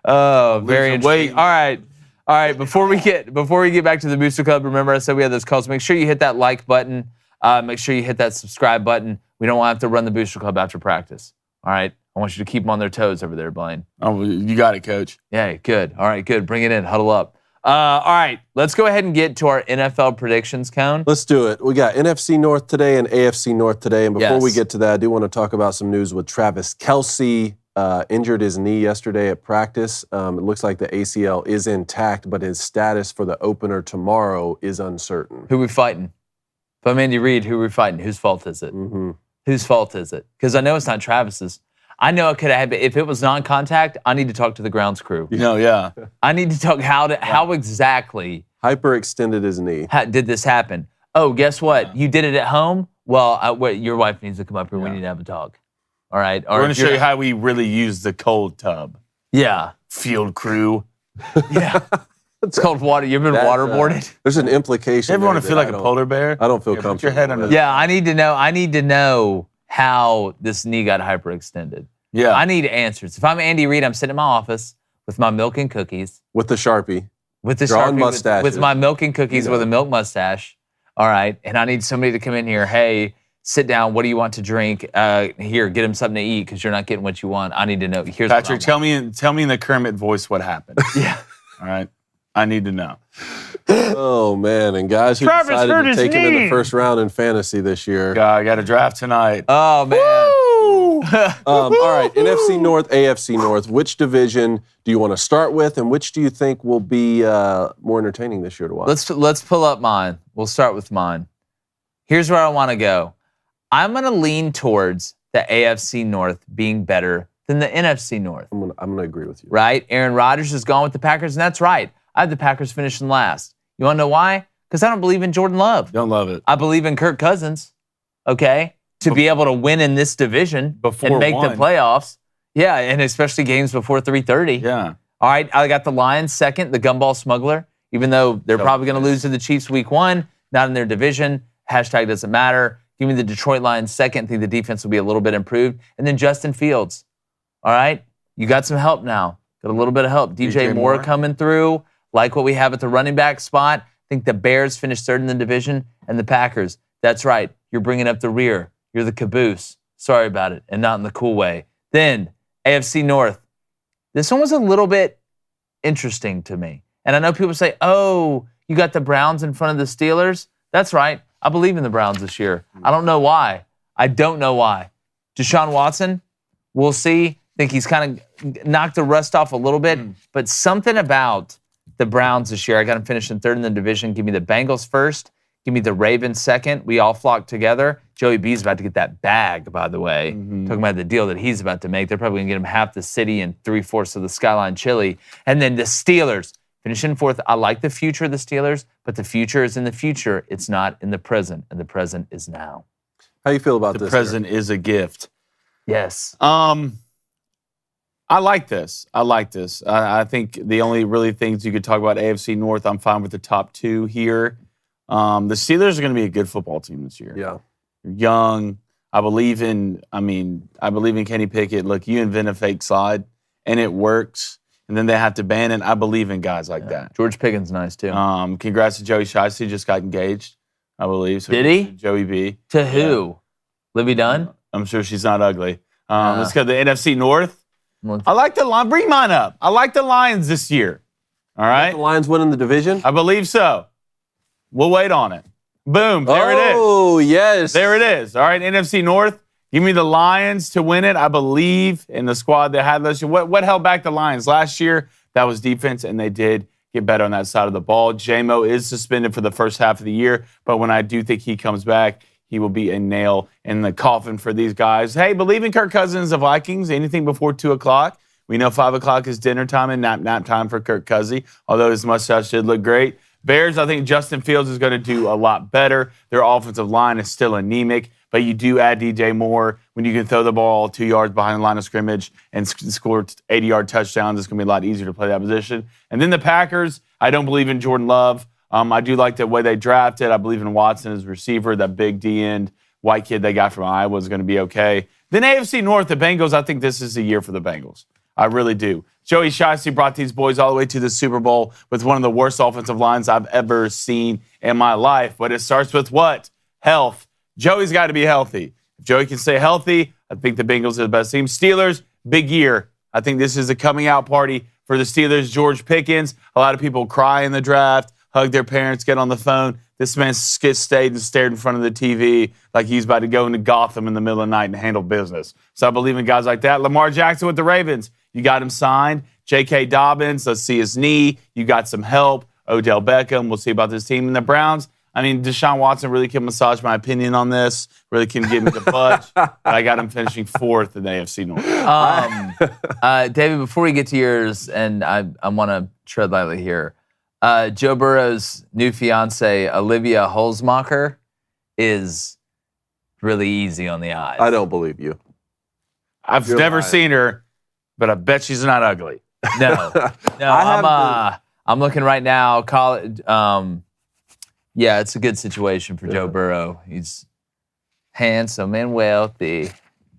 Oh, very interesting. Weight. All right. Before we get back to the Booster Club, remember I said we had those calls. Make sure you hit that like button. Make sure you hit that subscribe button. We don't want to have to run the Booster Club after practice. All right. I want you to keep them on their toes over there, Blaine. Oh, you got it, Coach. Yeah, good. All right, good. Bring it in. Huddle up. All right. Let's go ahead and get to our NFL predictions, Cone. Let's do it. We got NFC North today and AFC North today. And before we get to that, I do want to talk about some news with Travis Kelce. Injured his knee yesterday at practice. It looks like the ACL is intact, but his status for the opener tomorrow is uncertain. Who we fighting? If I'm Andy Reid, who are we fighting? Whose fault is it? Whose fault is it? Because I know it's not Travis's. I know it could have. If it was non-contact, I need to talk to the grounds crew. Yeah. I need to talk how exactly hyperextended his knee. Did this happen? Oh, guess what? You did it at home? Well, your wife needs to come up here. We need to have a talk. All right. We're going to show you how we really use the cold tub. Yeah. Field crew. Yeah. It's called water. You've been waterboarded? There's an implication. Everyone want to feel like a polar bear? I don't feel comfortable. Put your head under. Yeah, I need to know how this knee got hyperextended. Yeah. I need answers. If I'm Andy Reid, I'm sitting in my office with my milk and cookies. With the Sharpie. With the Drawing Sharpie. mustaches. With my milk and cookies with a milk mustache. All right. And I need somebody to come in here. Hey, sit down. What do you want to drink? Here, get him something to eat because you're not getting what you want. I need to know. Here's Patrick, tell me in the Kermit voice what happened. Yeah. All right. I need to know. Oh, man. And guys who Travis decided to take him in the first round in fantasy this year. I got a draft tonight. Oh, man. All right. NFC North, AFC North. Which division do you want to start with, and which do you think will be more entertaining this year to watch? Let's pull up mine. We'll start with mine. Here's where I want to go. I'm going to lean towards the AFC North being better than the NFC North. I'm going to agree with you. Right? Aaron Rodgers has gone with the Packers, and that's right. I have the Packers finishing last. You want to know why? Because I don't believe in Jordan Love. Don't love it. I believe in Kirk Cousins, okay, to be able to win in this division and make the playoffs. Yeah, and especially games before 3:30. Yeah. All right, I got the Lions second, the Gumball Smuggler, even though they're probably going to lose to the Chiefs week 1, not in their division. Hashtag doesn't matter. Give me the Detroit Lions second. I think the defense will be a little bit improved. And then Justin Fields. All right, you got some help now. Got a little bit of help. DJ Moore coming through. Like what we have at the running back spot. I think the Bears finished third in the division, and the Packers. That's right. You're bringing up the rear. You're the caboose. Sorry about it, and not in the cool way. Then, AFC North. This one was a little bit interesting to me. And I know people say, oh, you got the Browns in front of the Steelers. That's right. I believe in the Browns this year. I don't know why. I don't know why. Deshaun Watson, we'll see. I think he's kind of knocked the rust off a little bit. But something about the Browns this year, I got them finishing third in the division. Give me the Bengals first. Give me the Ravens second. We all flock together. Joey B's about to get that bag, by the way. Talking about the deal that he's about to make. They're probably going to get him half the city and 3/4 of the Skyline Chili. And then the Steelers finishing fourth. I like the future of the Steelers, but the future is in the future. It's not in the present, and the present is now. How you feel about this? The present is a gift. Yes. I like this. I think the only really things you could talk about AFC North, I'm fine with the top 2 here. The Steelers are going to be a good football team this year. Yeah. You're young. I believe in Kenny Pickett. Look, you invent a fake slide, and it works. And then they have to ban it. I believe in guys like that. George Pickens nice, too. Congrats to Joey Shiesty. Just got engaged, I believe. So did he? Joey B. To who? Libby Dunn? I'm sure she's not ugly. Let's go to the NFC North. I like the Lions. Bring mine up. I like the Lions this year. All right? The Lions winning the division? I believe so. We'll wait on it. Boom. There it is. Oh, yes. There it is. All right, NFC North. Give me the Lions to win it. I believe in the squad they had last year. What held back the Lions last year? That was defense, and they did get better on that side of the ball. J-Mo is suspended for the first half of the year, but when I do think he comes back, he will be a nail in the coffin for these guys. Hey, believe in Kirk Cousins, the Vikings. Anything before 2 o'clock. We know 5 o'clock is dinner time and nap time for Kirk Cousins, although his mustache did look great. Bears, I think Justin Fields is going to do a lot better. Their offensive line is still anemic, but you do add DJ Moore when you can throw the ball 2 yards behind the line of scrimmage and score 80-yard touchdowns. It's going to be a lot easier to play that position. And then the Packers, I don't believe in Jordan Love. I do like the way they drafted. I believe in Watson as receiver. That big D-end white kid they got from Iowa is going to be okay. Then AFC North, the Bengals, I think this is the year for the Bengals. I really do. Joey Shiesty brought these boys all the way to the Super Bowl with one of the worst offensive lines I've ever seen in my life. But it starts with what? Health. Joey's got to be healthy. If Joey can stay healthy, I think the Bengals are the best team. Steelers, big year. I think this is a coming out party for the Steelers. George Pickens, a lot of people cry in the draft, hug their parents, get on the phone. This man stayed and stared in front of the TV like he's about to go into Gotham in the middle of the night and handle business. So I believe in guys like that. Lamar Jackson with the Ravens. You got him signed. J.K. Dobbins, let's see his knee. You got some help. Odell Beckham, we'll see about this team. And the Browns, I mean, Deshaun Watson really can massage my opinion on this, really can give me the budge. But I got him finishing 4th in the AFC North. David, before we get to yours, and I want to tread lightly here, Joe Burrow's new fiance, Olivia Holzmacher, is really easy on the eyes. I don't believe you. I've never seen her, but I bet she's not ugly. No. I'm looking right now. Yeah, it's a good situation for Joe Burrow. He's handsome and wealthy.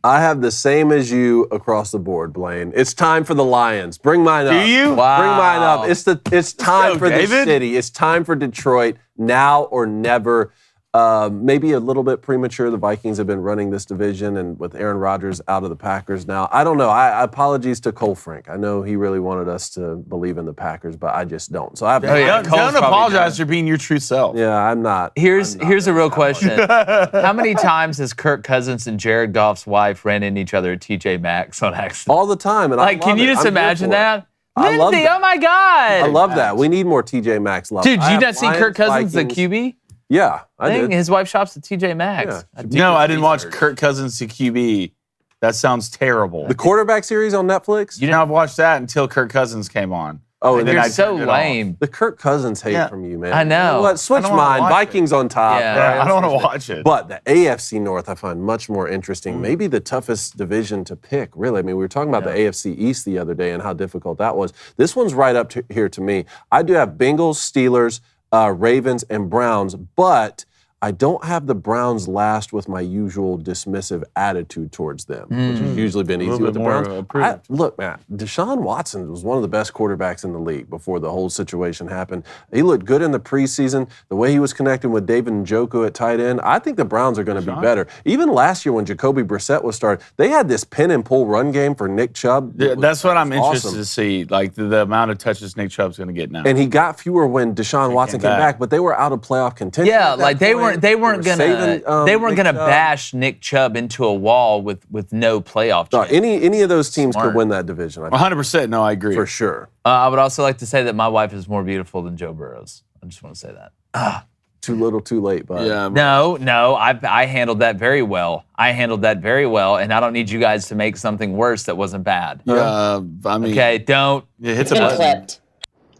I have the same as you across the board, Blaine. It's time for the Lions. Bring mine up. Do you? Wow. Bring mine up. It's time for the city. It's time for Detroit now or never. Maybe a little bit premature. The Vikings have been running this division, and with Aaron Rodgers out of the Packers now, I don't know. I apologies to Cole Frank. I know he really wanted us to believe in the Packers, but I just don't. So don't apologize for being your true self. Yeah, I'm not. Here's a real question. How many times has Kirk Cousins and Jared Goff's wife ran into each other at TJ Maxx on accident? All the time. And like, can you just imagine that? I love Lindsay, that. Oh my God. I love that. We need more TJ Maxx love. Dude, did you not see Kirk Cousins, Vikings. the QB? Yeah, I did. His wife shops at TJ Maxx. Yeah. No, I didn't watch Kirk Cousins to QB. That sounds terrible. The quarterback series on Netflix? You didn't have to watch that until Kirk Cousins came on. Oh, and You're I so turned it lame. the Kirk Cousins hate from you, man. I know. You know what? Switch I don't wanna mine. watch Vikings on top. Yeah. I don't want to watch it. But the AFC North I find much more interesting. Maybe the toughest division to pick, really. I mean, we were talking about the AFC East the other day and how difficult that was. This one's right up here to me. I do have Bengals, Steelers, Ravens, and Browns, but I don't have the Browns last with my usual dismissive attitude towards them, which has usually been easy with the Browns. Look, man, Deshaun Watson was one of the best quarterbacks in the league before the whole situation happened. He looked good in the preseason. The way he was connecting with David Njoku at tight end, I think the Browns are going to be better. Even last year when Jacoby Brissett was started, they had this pin and pull run game for Nick Chubb. That's what I'm interested to see, like the amount of touches Nick Chubb's going to get now. And he got fewer when Deshaun Watson came back, but they were out of playoff contention. Yeah, like they weren't gonna bash Nick Chubb into a wall with no playoff chance. Any of those teams could win that division. 100%. No, I agree for sure. I would also like to say that my wife is more beautiful than Joe Burrow's. I just want to say that. Too little, too late, bud. Yeah. No, I handled that very well. And I don't need you guys to make something worse that wasn't bad. I mean, okay, don't. It hits a button.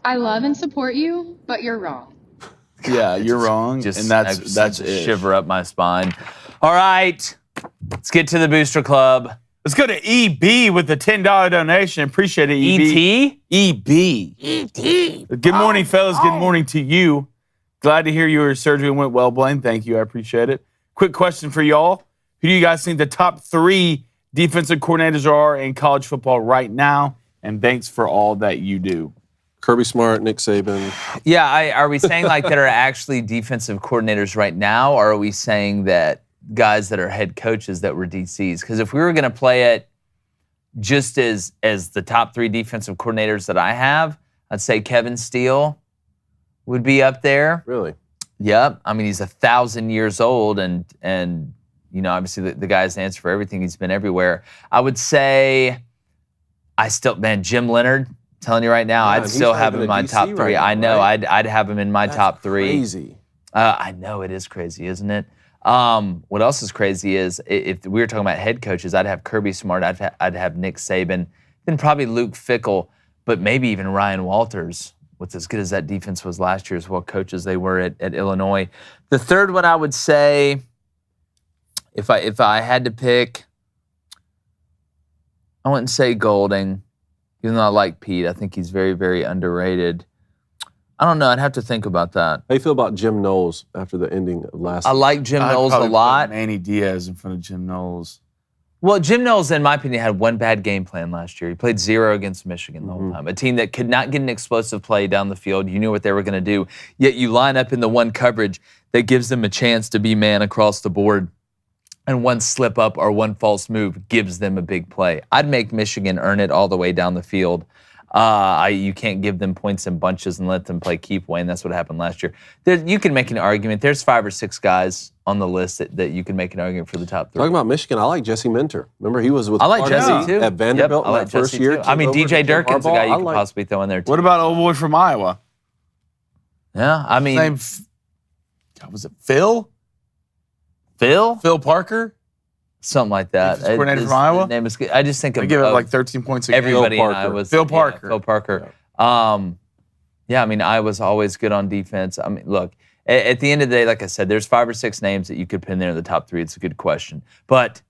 I love and support you, but you're wrong. Yeah, you're wrong, and that's it. Shiver up my spine. All right, let's get to the Booster Club. Let's go to EB with the $10 donation. Appreciate it, EB. EB. Good morning, fellas. Good morning to you. Glad to hear your surgery went well, Blaine. Thank you. I appreciate it. Quick question for y'all. Who do you guys think the top 3 defensive coordinators are in college football right now? And thanks for all that you do. Kirby Smart, Nick Saban. Yeah, are we saying like that are actually defensive coordinators right now, or are we saying that guys that are head coaches that were DCs? Because if we were going to play it just as the top 3 defensive coordinators that I have, I'd say Kevin Steele would be up there. Really? Yep. I mean, he's 1,000 years old, and you know, obviously the guy's the answer for everything. He's been everywhere. I would say, Jim Leonard. Telling you right now, I'd still have him in my top 3. Right now, I know, right? I'd have him in my top 3. Crazy. I know it is crazy, isn't it? What else is crazy is if we were talking about head coaches, I'd have Kirby Smart, I'd have Nick Saban, then probably Luke Fickell, but maybe even Ryan Walters. With as good as that defense was last year, as well coaches they were at Illinois. The third one I would say, if I had to pick, I wouldn't say Golding. Even though I like Pete, I think he's very, very underrated. I don't know. I'd have to think about that. How do you feel about Jim Knowles after the ending of last season? I like Jim Knowles a lot. Manny Diaz in front of Jim Knowles. Well, Jim Knowles, in my opinion, had one bad game plan last year. He played 0 against Michigan the whole time. A team that could not get an explosive play down the field. You knew what they were going to do. Yet you line up in the one coverage that gives them a chance to be man across the board. And one slip up or one false move gives them a big play. I'd make Michigan earn it all the way down the field. You can't give them points in bunches and let them play keep away, and that's what happened last year. You can make an argument. There's 5 or 6 guys on the list that you can make an argument for the top 3. Talking about Michigan, I like Jesse Minter. Remember, he was with I like Jesse too. at Vanderbilt I like that first year. I mean, DJ Durkin's a guy you could possibly throw in there too. What about old boy from Iowa? Yeah, I mean, was it Phil? Phil Parker? Something like that. Coordinator from Iowa? Name is good. I just think of give it like 13 points a game. Everybody in Iowa. Phil Parker. Phil Parker. Yeah, I mean, Iowa's always good on defense. I mean, look, at the end of the day, like I said, there's 5 or 6 names that you could pin there in the top 3. It's a good question. But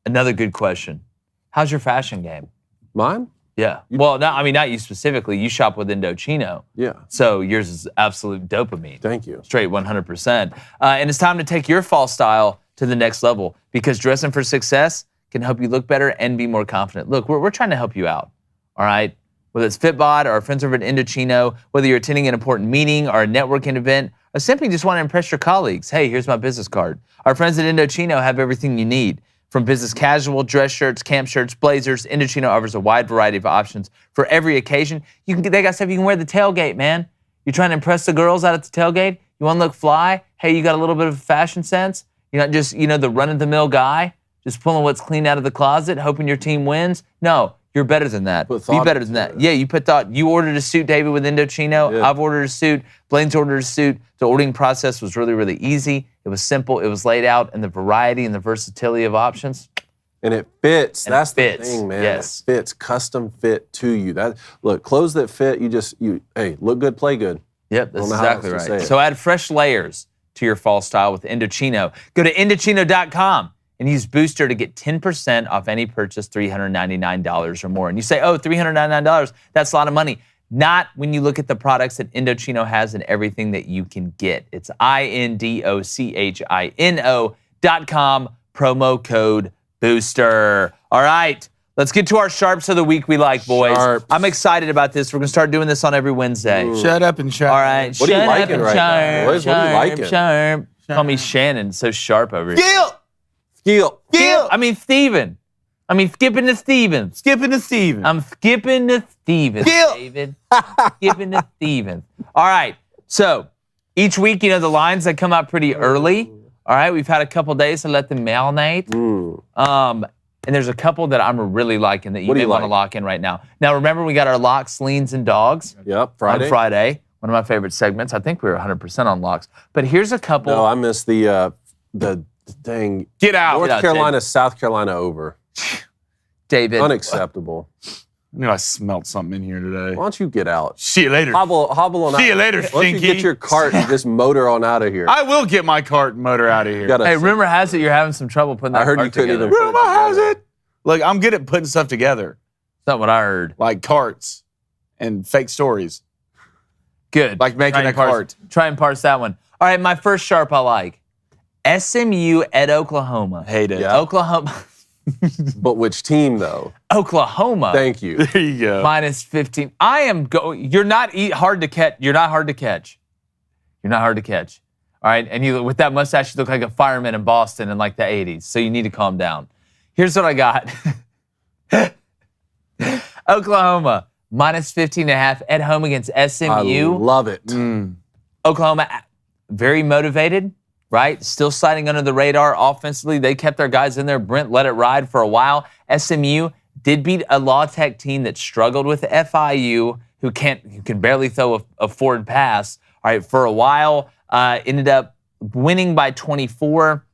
another good question. How's your fashion game? Mine? Yeah. Well, not you specifically. You shop with Indochino. Yeah. So yours is absolute dopamine. Thank you. Straight 100%. And it's time to take your fall style to the next level, because dressing for success can help you look better and be more confident. Look, we're trying to help you out, all right? Whether it's Fitbod or our friends over at Indochino, whether you're attending an important meeting or a networking event, or simply just want to impress your colleagues, hey, here's my business card. Our friends at Indochino have everything you need. From business casual, dress shirts, camp shirts, blazers, Indochino offers a wide variety of options for every occasion. They got stuff you can wear at the tailgate, man. You're trying to impress the girls out at the tailgate? You want to look fly? Hey, you got a little bit of fashion sense? You're not just, the run-of-the-mill guy, just pulling what's clean out of the closet, hoping your team wins. No, you're better than that. Be better than that. Yeah, you put thought. You ordered a suit, David, with Indochino. Yeah. I've ordered a suit. Blaine's ordered a suit. The ordering process was really, really easy. It was simple. It was laid out, and the variety and the versatility of options, And it fits. And That's it fits. the thing, man. Yes. It fits, custom fit to you. Look, clothes that fit, hey, look good, play good. Yep, that's Don't know how exactly else to right. say it. So add fresh layers to your fall style with Indochino. Go to Indochino.com and use Booster to get 10% off any purchase $399 or more. And you say, oh, $399, that's a lot of money. Not when you look at the products that Indochino has and everything that you can get. It's INDOCHINO.com, promo code Booster. All right, let's get to our sharps of the week we like, boys. Sharps. I'm excited about this. We're going to start doing this on every Wednesday. Shut up and sharp. All right, What are you shut up liking and right now, sharp, boys? What are you liking? sharp. Call me Shannon, so sharp over here. Skill. I mean, Steven. I mean, skipping to Steven. Skipping to Steven. I'm skipping to Steven, David. Skipping to Steven. All right. So each week, you know, the lines that come out pretty early. All right. We've had a couple days to let them marinate. And there's a couple that I'm really liking that you may want to lock in right now. Now, remember, we got our locks, leans, and dogs. Yep, Friday. On Friday. One of my favorite segments. I think we were 100% on locks. But here's a couple. No, I missed the dang. Get out. North Carolina, South Carolina over. David. Unacceptable. I knew I smelled something in here today. Why don't you get out? See you later. Hobble on out. See you later, Why don't you Stinky. get your cart and just motor on out of here? I will get my cart and motor out of here. Hey, rumor has it you're having some trouble putting that I heard cart you couldn't together. even put it Rumor has together. it. Look, I'm good at putting stuff together, That's not what I heard. like carts and fake stories. Good. Like making a cart. Try and parse that one. All right, my first sharp I like. SMU at Oklahoma. Hate it. Yeah. Oklahoma. But which team, though? Oklahoma. Thank you. There you go. Minus 15. I am going. You're not hard to catch. You're not hard to catch. You're not hard to catch. All right, and you with that mustache, you look like a fireman in Boston in like the 80s. So you need to calm down. Here's what I got. Oklahoma minus 15.5 at home against SMU. I love it. Oklahoma very motivated, right? Still sliding under the radar offensively. They kept their guys in there. Brent let it ride for a while. SMU did beat a Law Tech team that struggled with FIU, who can barely throw a forward pass. All right, for a while, ended up winning by 24.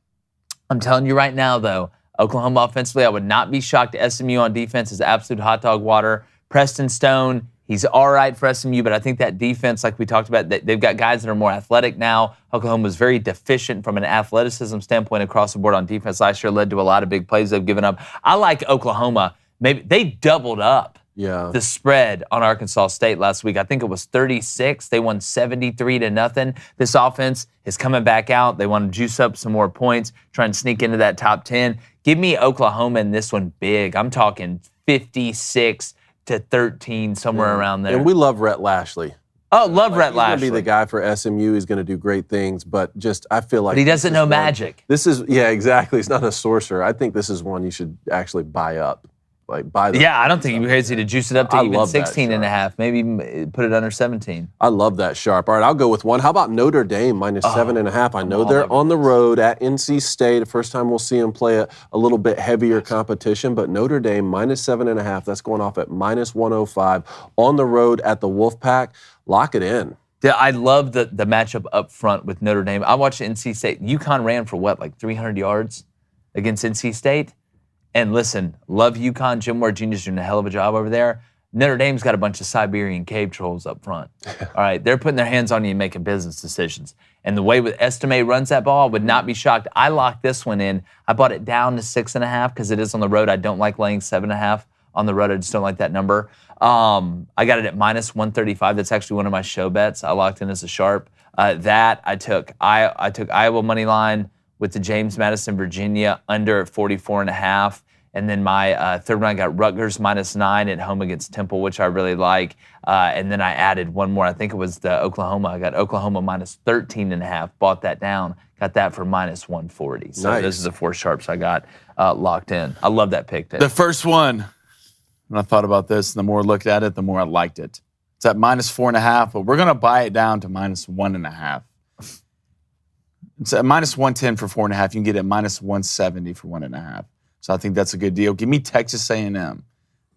I'm telling you right now, though, Oklahoma offensively, I would not be shocked. SMU on defense is absolute hot dog water. Preston Stone, he's all right for SMU, but I think that defense, like we talked about, they've got guys that are more athletic now. Oklahoma was very deficient from an athleticism standpoint across the board on defense last year, led to a lot of big plays they've given up. I like Oklahoma. Maybe they doubled up the spread on Arkansas State last week. I think it was 36. They won 73-0. This offense is coming back out. They want to juice up some more points, try and sneak into that top 10. Give me Oklahoma in this one big. I'm talking 56-13, somewhere around there. And we love Rhett Lashley. Oh, love Rhett He's Lashley. going to be the guy for SMU. He's going to do great things, but just I feel like. But he doesn't know magic. This is exactly. He's not a sorcerer. I think this is one you should actually buy up. Like buy the. Yeah, I don't think you'd be crazy to juice it up to I even love that 16.5. Maybe put it under 17. I love that sharp. All right, I'll go with one. How about Notre Dame minus 7.5? I know they're on the road at NC State. The first time we'll see them play a little bit heavier competition, but Notre Dame minus 7.5. That's going off at minus 105 on the road at the Wolfpack. Lock it in. Yeah, I love the matchup up front with Notre Dame. I watched NC State. UConn ran for what, like 300 yards against NC State? And listen, love UConn. Jim Ward Jr. is doing a hell of a job over there. Notre Dame's got a bunch of Siberian cave trolls up front. All right, they're putting their hands on you and making business decisions. And the way with Estime runs that ball, I would not be shocked. I locked this one in. I bought it down to 6.5 because it is on the road. I don't like laying 7.5 on the road. I just don't like that number. I got it at minus 135. That's actually one of my show bets. I locked in as a sharp. That I took Iowa money line with the James Madison, Virginia under at 44.5. And then my third one, I got Rutgers minus 9 at home against Temple, which I really like. And then I added one more. I think it was the Oklahoma. I got Oklahoma minus 13.5. Bought that down. Got that for minus 140. So nice. Those are the 4 sharps I got locked in. I love that pick. The first one, when I thought about this, the more I looked at it, the more I liked it. It's at minus 4.5, but we're going to buy it down to minus 1.5. It's at minus 110 for 4.5. You can get it at minus 170 for 1.5. So I think that's a good deal. Give me Texas A&M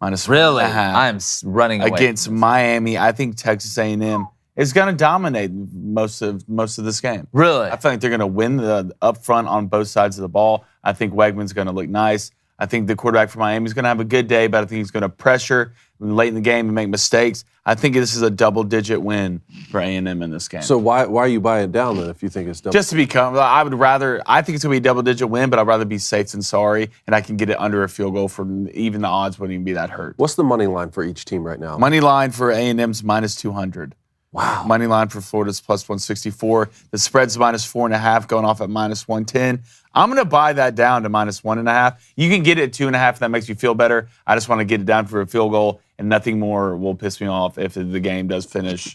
minus 1.5. I am running away against Miami. I think Texas A&M is going to dominate most of this game. Really? I feel like they're going to win the up front on both sides of the ball. I think Wegman's going to look nice. I think the quarterback for Miami is going to have a good day, but I think he's going to pressure late in the game and make mistakes. I think this is a double-digit win for A&M in this game. So why are you buying down then if you think it's double? Just to become, I think it's going to be a double-digit win, but I'd rather be safe than sorry, and I can get it under a field goal for even the odds wouldn't even be that hurt. What's the money line for each team right now? Money line for A&M's minus 200. Wow. Money line for Florida's plus 164. The spread's minus 4.5, going off at minus 110. I'm going to buy that down to minus 1.5. You can get it at 2.5 if that makes you feel better. I just want to get it down for a field goal, and nothing more will piss me off if the game does finish,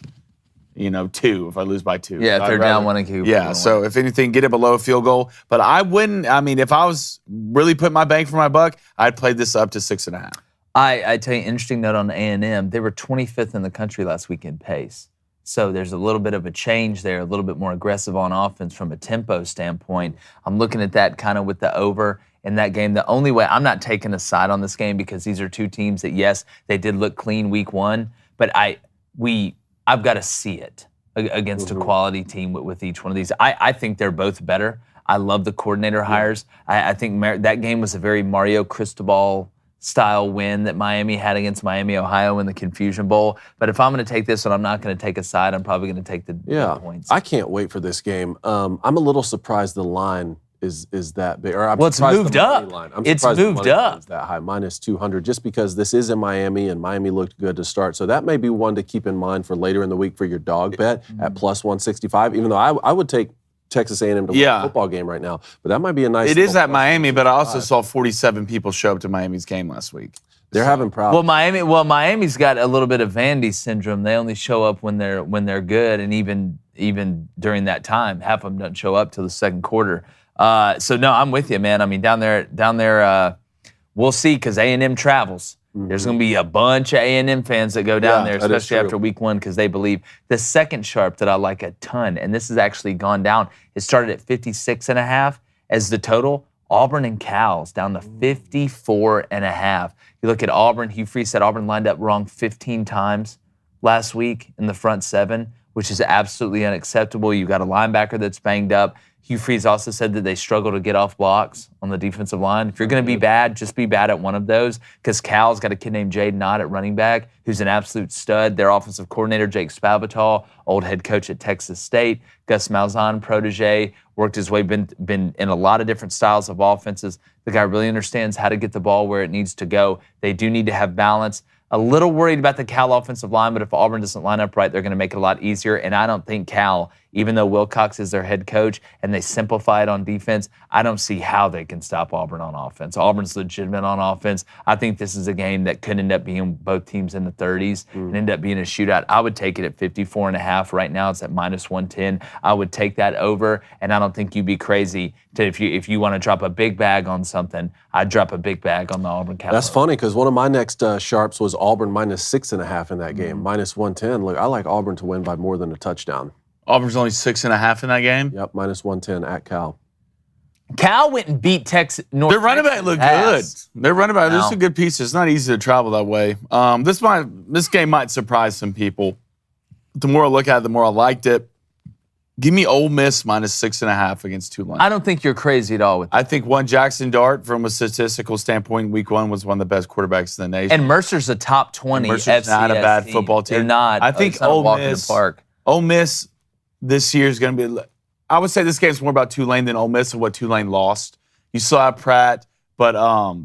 2, if I lose by 2. Yeah, if they're down 1 and 2. Yeah, so if anything, get it below a field goal. But I wouldn't, if I was really putting my bang for my buck, I'd play this up to 6.5. I tell you, interesting note on A&M, they were 25th in the country last week in pace. So there's a little bit of a change there, a little bit more aggressive on offense from a tempo standpoint. I'm looking at that kind of with the over in that game. The only way, I'm not taking a side on this game because these are two teams that, yes, they did look clean week 1, but I've got to see it against a quality team with each one of these. I think they're both better. I love the coordinator hires. I think that game was a very Mario Cristobal style win that Miami had against Miami, Ohio in the Confusion Bowl. But if I'm going to take this one, I'm not going to take a side. I'm probably going to take the points. I can't wait for this game. I'm a little surprised the line is that big. Or It's moved up. It's moved up. It's that high, minus 200, just because this is in Miami, and Miami looked good to start. So that may be one to keep in mind for later in the week for your dog bet at plus 165, even though I would take Texas A&M to win a football game right now. But that might be a nice... It is at Miami, but I also saw 47 people show up to Miami's game last week. They're having problems. Miami's got a little bit of Vandy syndrome. They only show up when they're good, and even during that time, half of them don't show up till the second quarter. So no, I'm with you, man. Down there, we'll see, because A&M travels. There's going to be a bunch of A&M fans that go down there, especially after week 1, because they believe. The second sharp that I like a ton, and this has actually gone down, it started at 56.5 as the total. Auburn and Cal's down to 54.5. You look at Auburn, Hugh Freeze said Auburn lined up wrong 15 times last week in the front 7, which is absolutely unacceptable. You've got a linebacker that's banged up. Hugh Freeze also said that they struggle to get off blocks on the defensive line. If you're going to be bad, just be bad at one of those, because Cal's got a kid named Jade Knott at running back who's an absolute stud. Their offensive coordinator, Jake Spavital, old head coach at Texas State. Gus Malzahn, protege, worked his way, been in a lot of different styles of offenses. The guy really understands how to get the ball where it needs to go. They do need to have balance. A little worried about the Cal offensive line, but if Auburn doesn't line up right, they're going to make it a lot easier. And I don't think Cal, even though Wilcox is their head coach and they simplify it on defense, I don't see how they can stop Auburn on offense. Auburn's legitimate on offense. I think this is a game that could end up being both teams in the 30s and end up being a shootout. I would take it at 54.5. Right now it's at minus 110. I would take that over, and I don't think you'd be crazy to, if you want to drop a big bag on something, I'd drop a big bag on the Auburn Cal. That's funny, because one of my next sharps was Auburn minus 6.5 in that game, minus 110. Look, I like Auburn to win by more than a touchdown. Auburn's only 6.5 in that game? Yep, minus 110 at Cal. Cal went and beat Texas. Their running back looked good. Their running back, there's some good pieces. It's not easy to travel that way. This game might surprise some people. The more I look at it, the more I liked it. Give me Ole Miss minus 6.5 against Tulane. I don't think you're crazy at all with that. I think Jackson Dart, from a statistical standpoint, week 1 was one of the best quarterbacks in the nation. And Mercer's a top 20 Mercer's not a bad football team. They're not. I think Ole Miss this year is going to be, I would say this game's more about Tulane than Ole Miss and what Tulane lost. You still have Pratt, but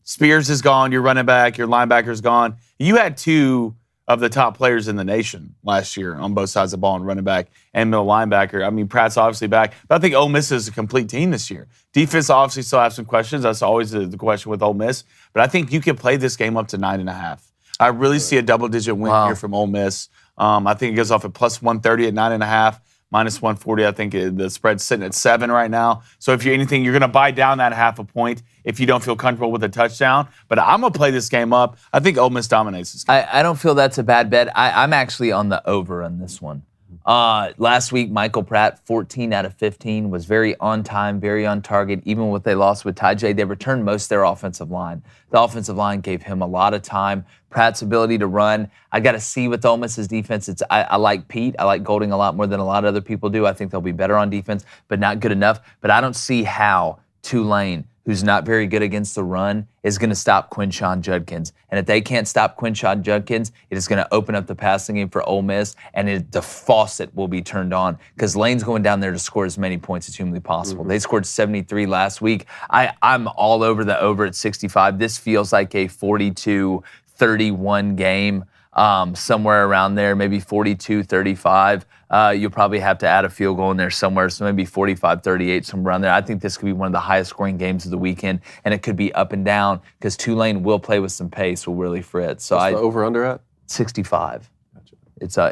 Spears is gone, your running back, your linebacker's gone. You had 2 of the top players in the nation last year on both sides of the ball, and running back and middle linebacker. Pratt's obviously back, but I think Ole Miss is a complete team this year. Defense obviously still have some questions. That's always the question with Ole Miss. But I think you can play this game up to 9.5. I really see a double-digit win here from Ole Miss. I think it goes off at plus 130 at 9.5, minus 140. I think the spread's sitting at 7 right now. So if you're anything, you're going to buy down that half a point if you don't feel comfortable with a touchdown. But I'm going to play this game up. I think Ole Miss dominates this game. I don't feel that's a bad bet. I'm actually on the over on this one. Last week, Michael Pratt, 14 out of 15, was very on time, very on target. Even what they lost with Ty J, they returned most of their offensive line. The offensive line gave him a lot of time. Pratt's ability to run, I got to see with Ole Miss's defense. I like Pete. I like Golding a lot more than a lot of other people do. I think they'll be better on defense, but not good enough. But I don't see how Tulane who's not very good against the run, is going to stop Quinshon Judkins. And if they can't stop Quinshon Judkins, it is going to open up the passing game for Ole Miss, and the faucet will be turned on because Lane's going down there to score as many points as humanly possible. They scored 73 last week. I'm all over the over at 65. This feels like a 42-31 game. Somewhere around there, maybe 42-35. You'll probably have to add a field goal in there somewhere, so maybe 45-38, somewhere around there. I think this could be one of the highest scoring games of the weekend, and it could be up and down because Tulane will play with some pace with Willie Fritz. So What's the over-under at? 65. Gotcha.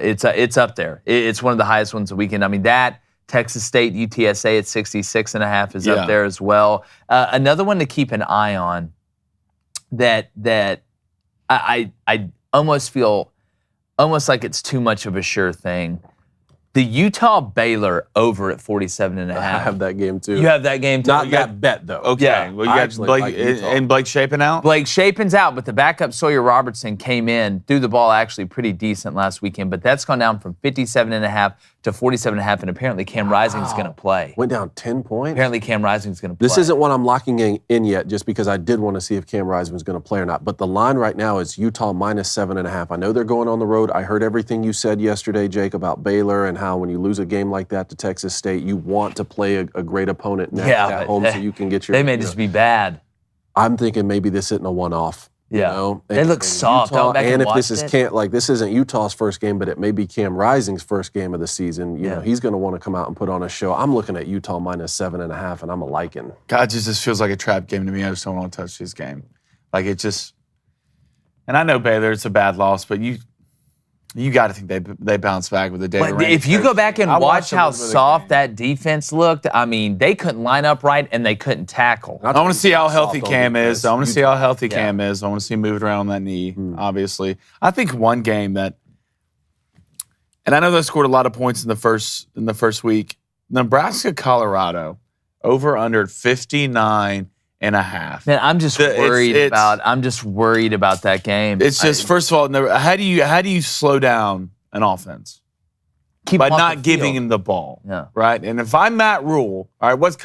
It's up there. It's one of the highest ones of the weekend. I mean, that Texas State UTSA at 66.5 is up there as well. Another one to keep an eye on that I almost feel like it's too much of a sure thing. The Utah-Baylor over at 47.5. I have that game too. You have that game too? Not that bet though. Okay. Yeah. Well, you got Blake, and Blake Shapen out? Blake Shapen's out, but the backup Sawyer Robertson came in, threw the ball actually pretty decent last weekend, but that's gone down from 57.5 to 47.5, and apparently Cam Rising's going to play. Went down 10 points? Apparently Cam Rising's going to play. This isn't what I'm locking in yet, just because I did want to see if Cam Rising was going to play or not. But the line right now is Utah minus 7.5. I know they're going on the road. I heard everything you said yesterday, Jake, about Baylor and how when you lose a game like that to Texas State, you want to play a great opponent at home so you can get your... They may just be bad. I'm thinking maybe this isn't a one-off. Yeah, you know? they look soft. Utah, and if this is this isn't Utah's first game, but it may be Cam Rising's first game of the season. You know, he's going to want to come out and put on a show. I'm looking at Utah minus 7.5, and I'm a liking. God, just feels like a trap game to me. I just don't want to touch this game. Like it just, and I know Baylor, it's a bad loss, but you got to think they bounce back with the David Rand. If you go back and watch how soft that defense looked, I mean, they couldn't line up right and they couldn't tackle. I want to see how healthy Cam is. I want to see how healthy Cam is. I want to see him moving around on that knee, obviously. I think one game that, and I know they scored a lot of points in the first week, Nebraska-Colorado, over under 59.5. Man, I'm just worried about that game. It's just, first of all, how do you slow down an offense? By not giving him the ball, right? And if I'm Matt Rule, all right, what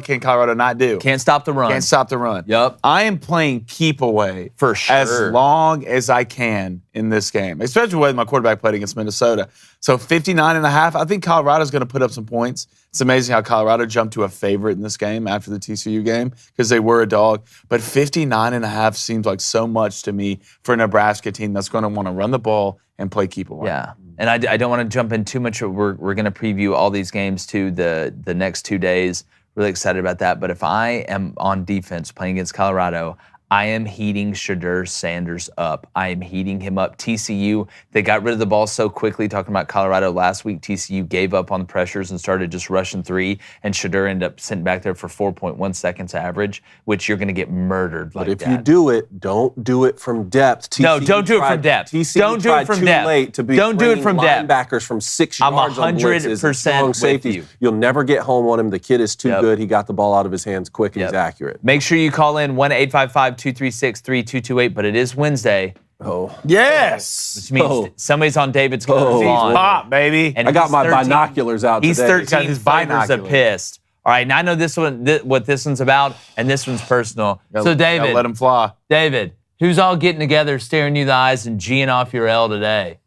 can Colorado not do? Can't stop the run. Can't stop the run. Yep. I am playing keep away for sure as long as I can in this game, especially when my quarterback played against Minnesota. So 59.5, I think Colorado's going to put up some points. It's amazing how Colorado jumped to a favorite in this game after the TCU game because they were a dog. But 59.5 seems like so much to me for a Nebraska team that's going to want to run the ball and play keep away. Yeah, and I don't want to jump in too much. We're going to preview all these games too the next 2 days. Really excited about that. But if I am on defense playing against Colorado, I am heating Shedeur Sanders up. I am heating him up. TCU, they got rid of the ball so quickly. Talking about Colorado last week, TCU gave up on the pressures and started just rushing three, and Shedeur ended up sitting back there for 4.1 seconds average, which you're going to get murdered like that. But if you do it, don't do it from depth. TCU no, don't do it from depth. TCU don't do it from depth. Late to be don't do it from depth. Linebackers from 6 yards on blitzes, with safeties. you. You'll never get home on him. The kid is too good. He got the ball out of his hands quick and he's accurate. Make sure you call in 1-855-236-3228, but it is Wednesday. Oh. Yes. Which means somebody's on David's lawn. Pop, baby. And I got my binoculars out he's today. He's 13 fibers of pissed. All right, now I know what this one's about, and this one's personal. So, David. Let him fly. David, who's all getting together, staring you in the eyes, and G'ing off your L today?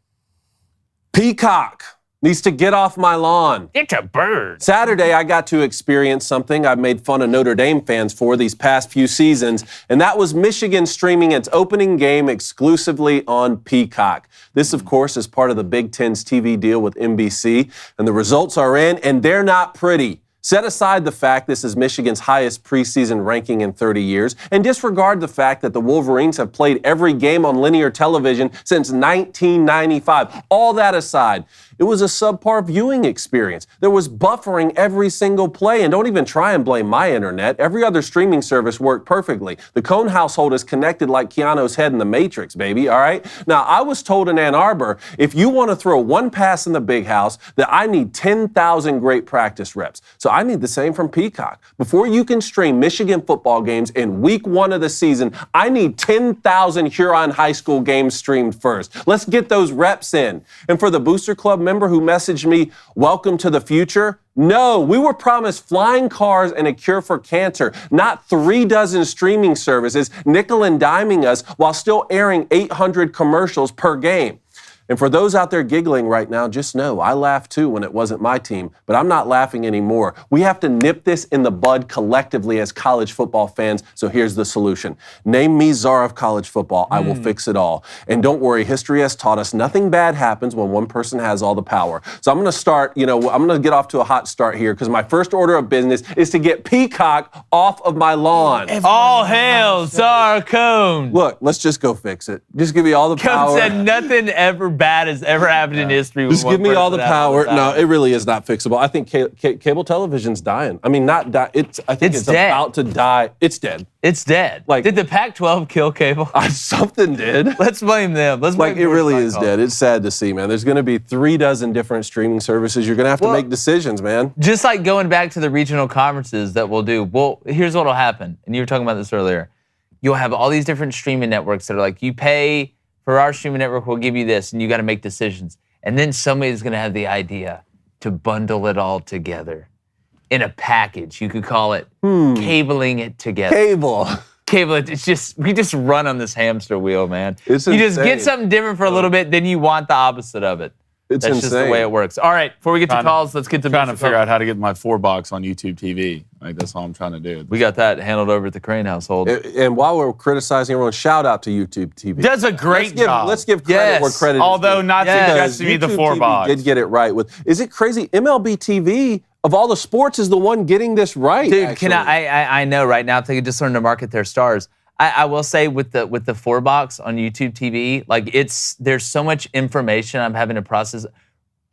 Peacock needs to get off my lawn. It's a bird. Saturday, I got to experience something I've made fun of Notre Dame fans for these past few seasons, and that was Michigan streaming its opening game exclusively on Peacock. This, of course, is part of the Big Ten's TV deal with NBC, and the results are in, and they're not pretty. Set aside the fact this is Michigan's highest preseason ranking in 30 years, and disregard the fact that the Wolverines have played every game on linear television since 1995. All that aside, it was a subpar viewing experience. There was buffering every single play, and don't even try and blame my internet. Every other streaming service worked perfectly. The Cone household is connected like Keanu's head in the Matrix, baby, all right? Now, I was told in Ann Arbor, if you want to throw one pass in the big house, that I need 10,000 great practice reps. So I need the same from Peacock. Before you can stream Michigan football games in week 1 of the season, I need 10,000 Huron High School games streamed first. Let's get those reps in. And for the Booster Club member who messaged me, welcome to the future, No, we were promised flying cars and a cure for cancer, not 36 streaming services nickel and diming us while still airing 800 commercials per game. And for those out there giggling right now, just know I laughed too when it wasn't my team, but I'm not laughing anymore. We have to nip this in the bud collectively as college football fans, so here's the solution. Name me czar of college football. I will fix it all. And don't worry, history has taught us nothing bad happens when one person has all the power. So I'm going to start, I'm going to get off to a hot start here because my first order of business is to get Peacock off of my lawn. All hail Czar Cone. Look, let's just go fix it. Just give me all the power. Cone said nothing ever bad has ever happened in history. Just give me all the power. No, it really is not fixable. I think cable television's dying. I mean, not die. I think it's dead. about to die. It's dead. It's dead. Like, did the Pac-12 kill cable? Something did. Let's blame them. Let's blame it really is dead. It's sad to see, man. There's going to be 36 different streaming services. You're going to have to make decisions, man. Just like going back to the regional conferences that we'll do. Well, here's what will happen. And you were talking about this earlier. You'll have all these different streaming networks that are like, you pay for our streaming network, we'll give you this, and you got to make decisions. And then somebody's going to have the idea to bundle it all together in a package. You could call it cabling it together. Cable it. It's just, we just run on this hamster wheel, man. It's you just insane. get something different for a little bit, then you want the opposite of it. That's just the way it works. All right, before we get to calls, let's get to trying to figure out how to get my 4-box on YouTube TV. Like, that's all I'm trying to do. We got that handled over at the Crane household. And while we're criticizing everyone, shout out to YouTube TV. Does a great job. Let's give credit where credit is due. Although not Because to me the YouTube 4-box. TV did get it right. Is it crazy? MLB TV, of all the sports, is the one getting this right. Dude, actually. I know right now if they could just learn to market their stars. I will say with the 4-box on YouTube TV, like there's so much information I'm having to process.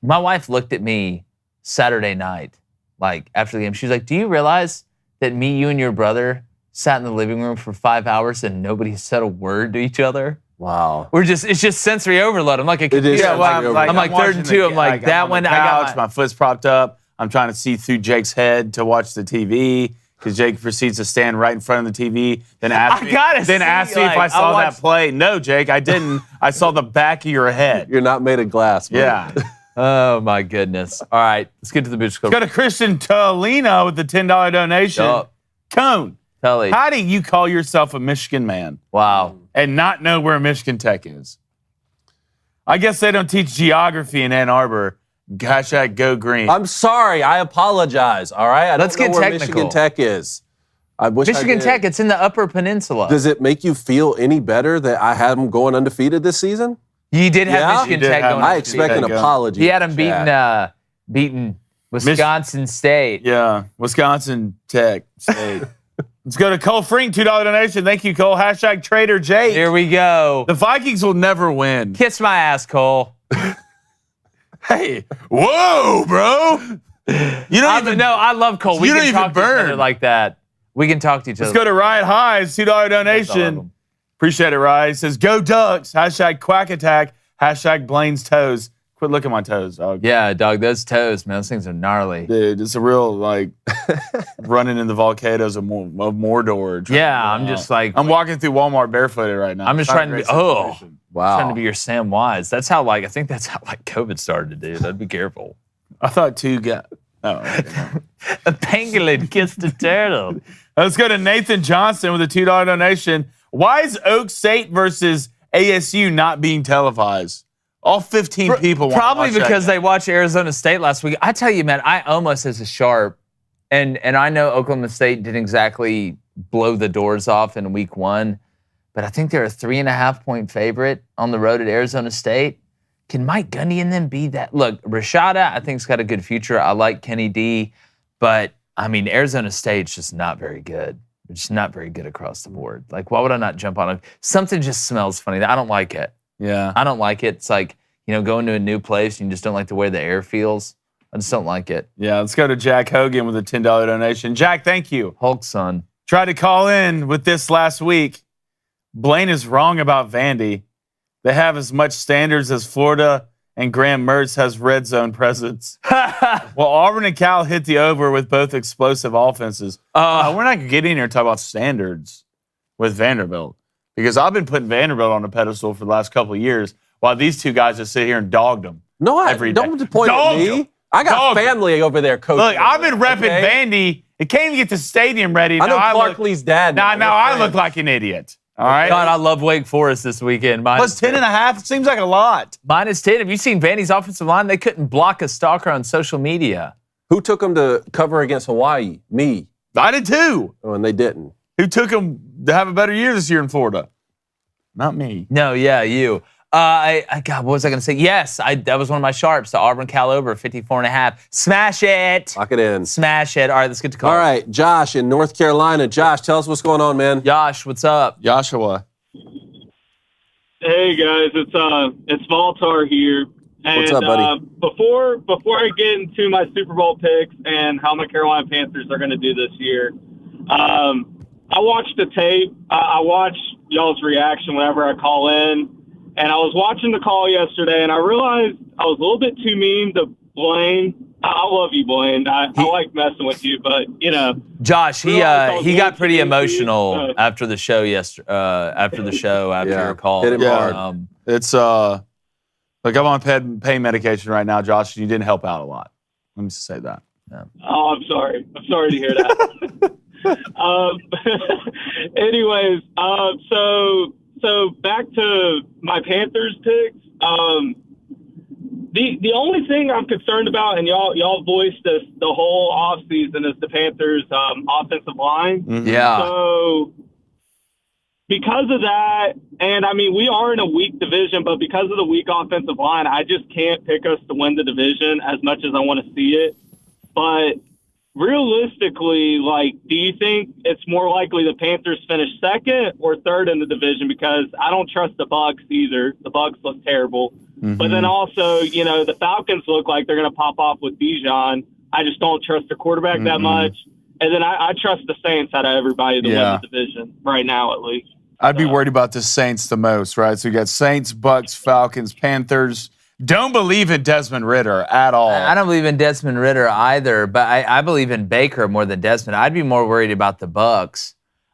My wife looked at me Saturday night, like after the game. She was like, "Do you realize that me, you, and your brother sat in the living room for 5 hours and nobody said a word to each other?" Wow. It's just sensory overload. I'm like, It is sensory overload. I'm like 3rd and 2. I'm like, that one. I got my foot's propped up. I'm trying to see through Jake's head to watch the TV because Jake proceeds to stand right in front of the TV. Then ask me if I saw that play. No, Jake, I didn't. I saw the back of your head. You're not made of glass, man. Yeah. Oh, my goodness. All right, let's get to the Boots Club. Got a Christian Tolino with the $10 donation. Yup. Cone, Telly. how do you call yourself a Michigan man Wow. and not know where Michigan Tech is? I guess they don't teach geography in Ann Arbor. Hashtag go green. I'm sorry. I apologize. All right. Let's don't get know where technical. Michigan Tech is. I wish I Michigan did. Tech, it's in the Upper Peninsula. Does it make you feel any better that I had them going undefeated this season? You did have Yeah? Michigan You did Tech have going. I Michigan expect an Tech, apology. He had them Chad. beating Wisconsin State. Yeah, Wisconsin Tech State. Let's go to Cole Frink, $2 donation. Thank you, Cole. Hashtag Trader Jake. Here we go. The Vikings will never win. Kiss my ass, Cole. Hey, whoa, bro. You don't even No, I love Cole. We You can don't even talk to each other burn. like that. We can talk to each other. Let's go to Riot Highs, $2 I love donation. him. Appreciate it, Riot. He says, go Ducks. Hashtag Quack Attack. Hashtag Blaine's toes. Quit looking at my toes, dog. Yeah, dog, those toes, man, those things are gnarly. Dude, it's a real, like, running in the volcanoes of Mordor. Yeah, I'm just like, I'm walking through Walmart barefooted right now. I'm just It's not trying a to great be, situation. Wow. trying to be your Sam Wise. That's how, I think that's how, COVID started, dude. I'd be careful. I thought 2 got... Oh, A pangolin kissed a turtle. Let's go to Nathan Johnson with a $2 donation. Why is Oak State versus ASU not being televised? All 15 people want Probably to watch because that they watched Arizona State last week. I tell you, man, I almost as a sharp, and I know Oklahoma State didn't exactly blow the doors off in week 1, but I think they're a 3.5-point favorite on the road at Arizona State. Can Mike Gundy and them be that? Look, Rashada, I think, has got a good future. I like Kenny D, but I mean, Arizona State's just not very good. They're just not very good across the board. Like, why would I not jump on it? Something just smells funny. I don't like it. Yeah. I don't like it. It's like, going to a new place and you just don't like the way the air feels. I just don't like it. Yeah, let's go to Jack Hogan with a $10 donation. Jack, thank you. Hulk son. Tried to call in with this last week. Blaine is wrong about Vandy. They have as much standards as Florida, and Graham Mertz has red zone presence. Well, Auburn and Cal hit the over with both explosive offenses. We're not getting here to talk about standards with Vanderbilt because I've been putting Vanderbilt on a pedestal for the last couple of years while these two guys just sit here and dogged them. No, every day. don't point at me. I got Dog. family over there coaching. Look, I've been repping okay? Vandy. It can't even get the stadium ready. I know Now Clark Lee's dad. Now We're I friends. look like an idiot. All right? God, I love Wake Forest this weekend. Plus 10.5, it seems like a lot. Minus 10. Have you seen Vandy's offensive line? They couldn't block a stalker on social media. Who took them to cover against Hawaii? Me. I did too. Oh, and they didn't. Who took them to have a better year this year in Florida? Not me. No, yeah, you. God, what was I going to say? Yes, that was one of my sharps. The Auburn Cal over 54.5. Smash it. Lock it in. Smash it. All right, let's get to call. All right, Josh in North Carolina. Josh, tell us what's going on, man. Josh, what's up? Joshua. Hey guys, it's Valtar here. And, What's up, buddy? Before I get into my Super Bowl picks and how my Carolina Panthers are going to do this year, I watched the tape. I watched y'all's reaction whenever I call in. And I was watching the call yesterday, and I realized I was a little bit too mean to Blaine. I love you, Blaine. I like messing with you, but, Josh, he got pretty emotional Uh, after the show after your call. Hit him hard. It's look, I'm on pain medication right now, Josh, and you didn't help out a lot. Let me just say that. Yeah. Oh, I'm sorry. I'm sorry to hear that. Anyways, so back to my Panthers picks. The only thing I'm concerned about, and y'all voiced this the whole offseason, is the Panthers' offensive line. Mm-hmm. Yeah. So because of that, and I mean, we are in a weak division, but because of the weak offensive line, I just can't pick us to win the division as much as I want to see it. But realistically, do you think it's more likely the Panthers finish second or third in the division? Because I don't trust the Bucs either. The Bucs look terrible. Mm-hmm. But then also, the Falcons look like they're going to pop off with Bijan. I just don't trust their quarterback that much. And then I trust the Saints out of everybody to win the division right now, at least. I'd be worried about the Saints the most, right? So you got Saints, Bucks, Falcons, Panthers. Don't believe in Desmond Ritter at all. I don't believe in Desmond Ritter either, but I believe in Baker more than Desmond. I'd be more worried about the Bucks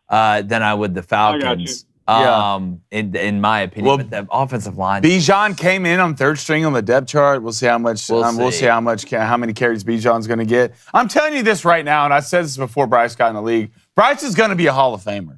than I would the Falcons. In my opinion, Well, but the offensive line. Bijan came in on third string on the depth chart. We'll see how much. We'll see how many carries Bijan's going to get. I'm telling you this right now, and I said this before Bryce got in the league. Bryce is going to be a Hall of Famer.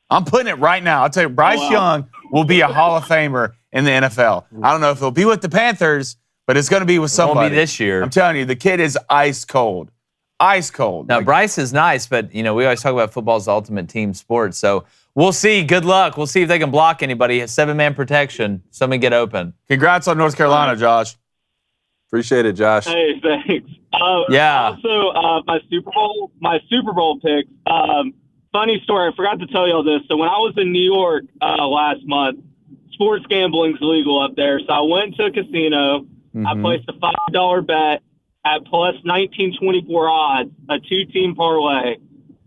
I'm putting it right now. I'll tell you, Bryce Young will be a Hall of Famer in the NFL. I don't know if he'll be with the Panthers, but it's going to be with somebody. Won't be this year. I'm telling you, the kid is ice cold. Ice cold. Now, Bryce is nice, but, we always talk about football's the ultimate team sport. So we'll see. Good luck. We'll see if they can block anybody. A 7-man protection. Somebody get open. Congrats on North Carolina, Josh. Appreciate it, Josh. Hey, thanks. Yeah. Also, my Super Bowl picks. Funny story. I forgot to tell y'all this. So when I was in New York last month, sports gambling's legal up there. So I went to a casino. I placed a $5 bet at plus 1924 odds, a 2-team parlay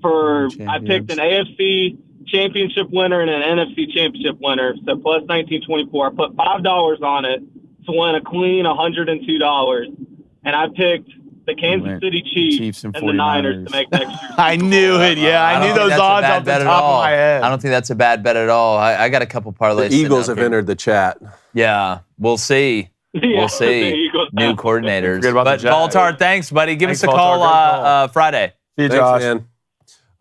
I picked an AFC championship winner and an NFC championship winner. So plus 1924. I put $5 on it to win a clean $102. And I picked the Kansas City Chiefs and the Niners to make next year. I knew it. Yeah, I knew those odds off the top of my head. I don't think that's a bad bet at all. I got a couple parlays. The Eagles have entered the chat. Yeah, we'll see. We'll see. New coordinators. But Valtar, thanks, buddy. Give us a call Friday. See you, Thanks, Josh. man.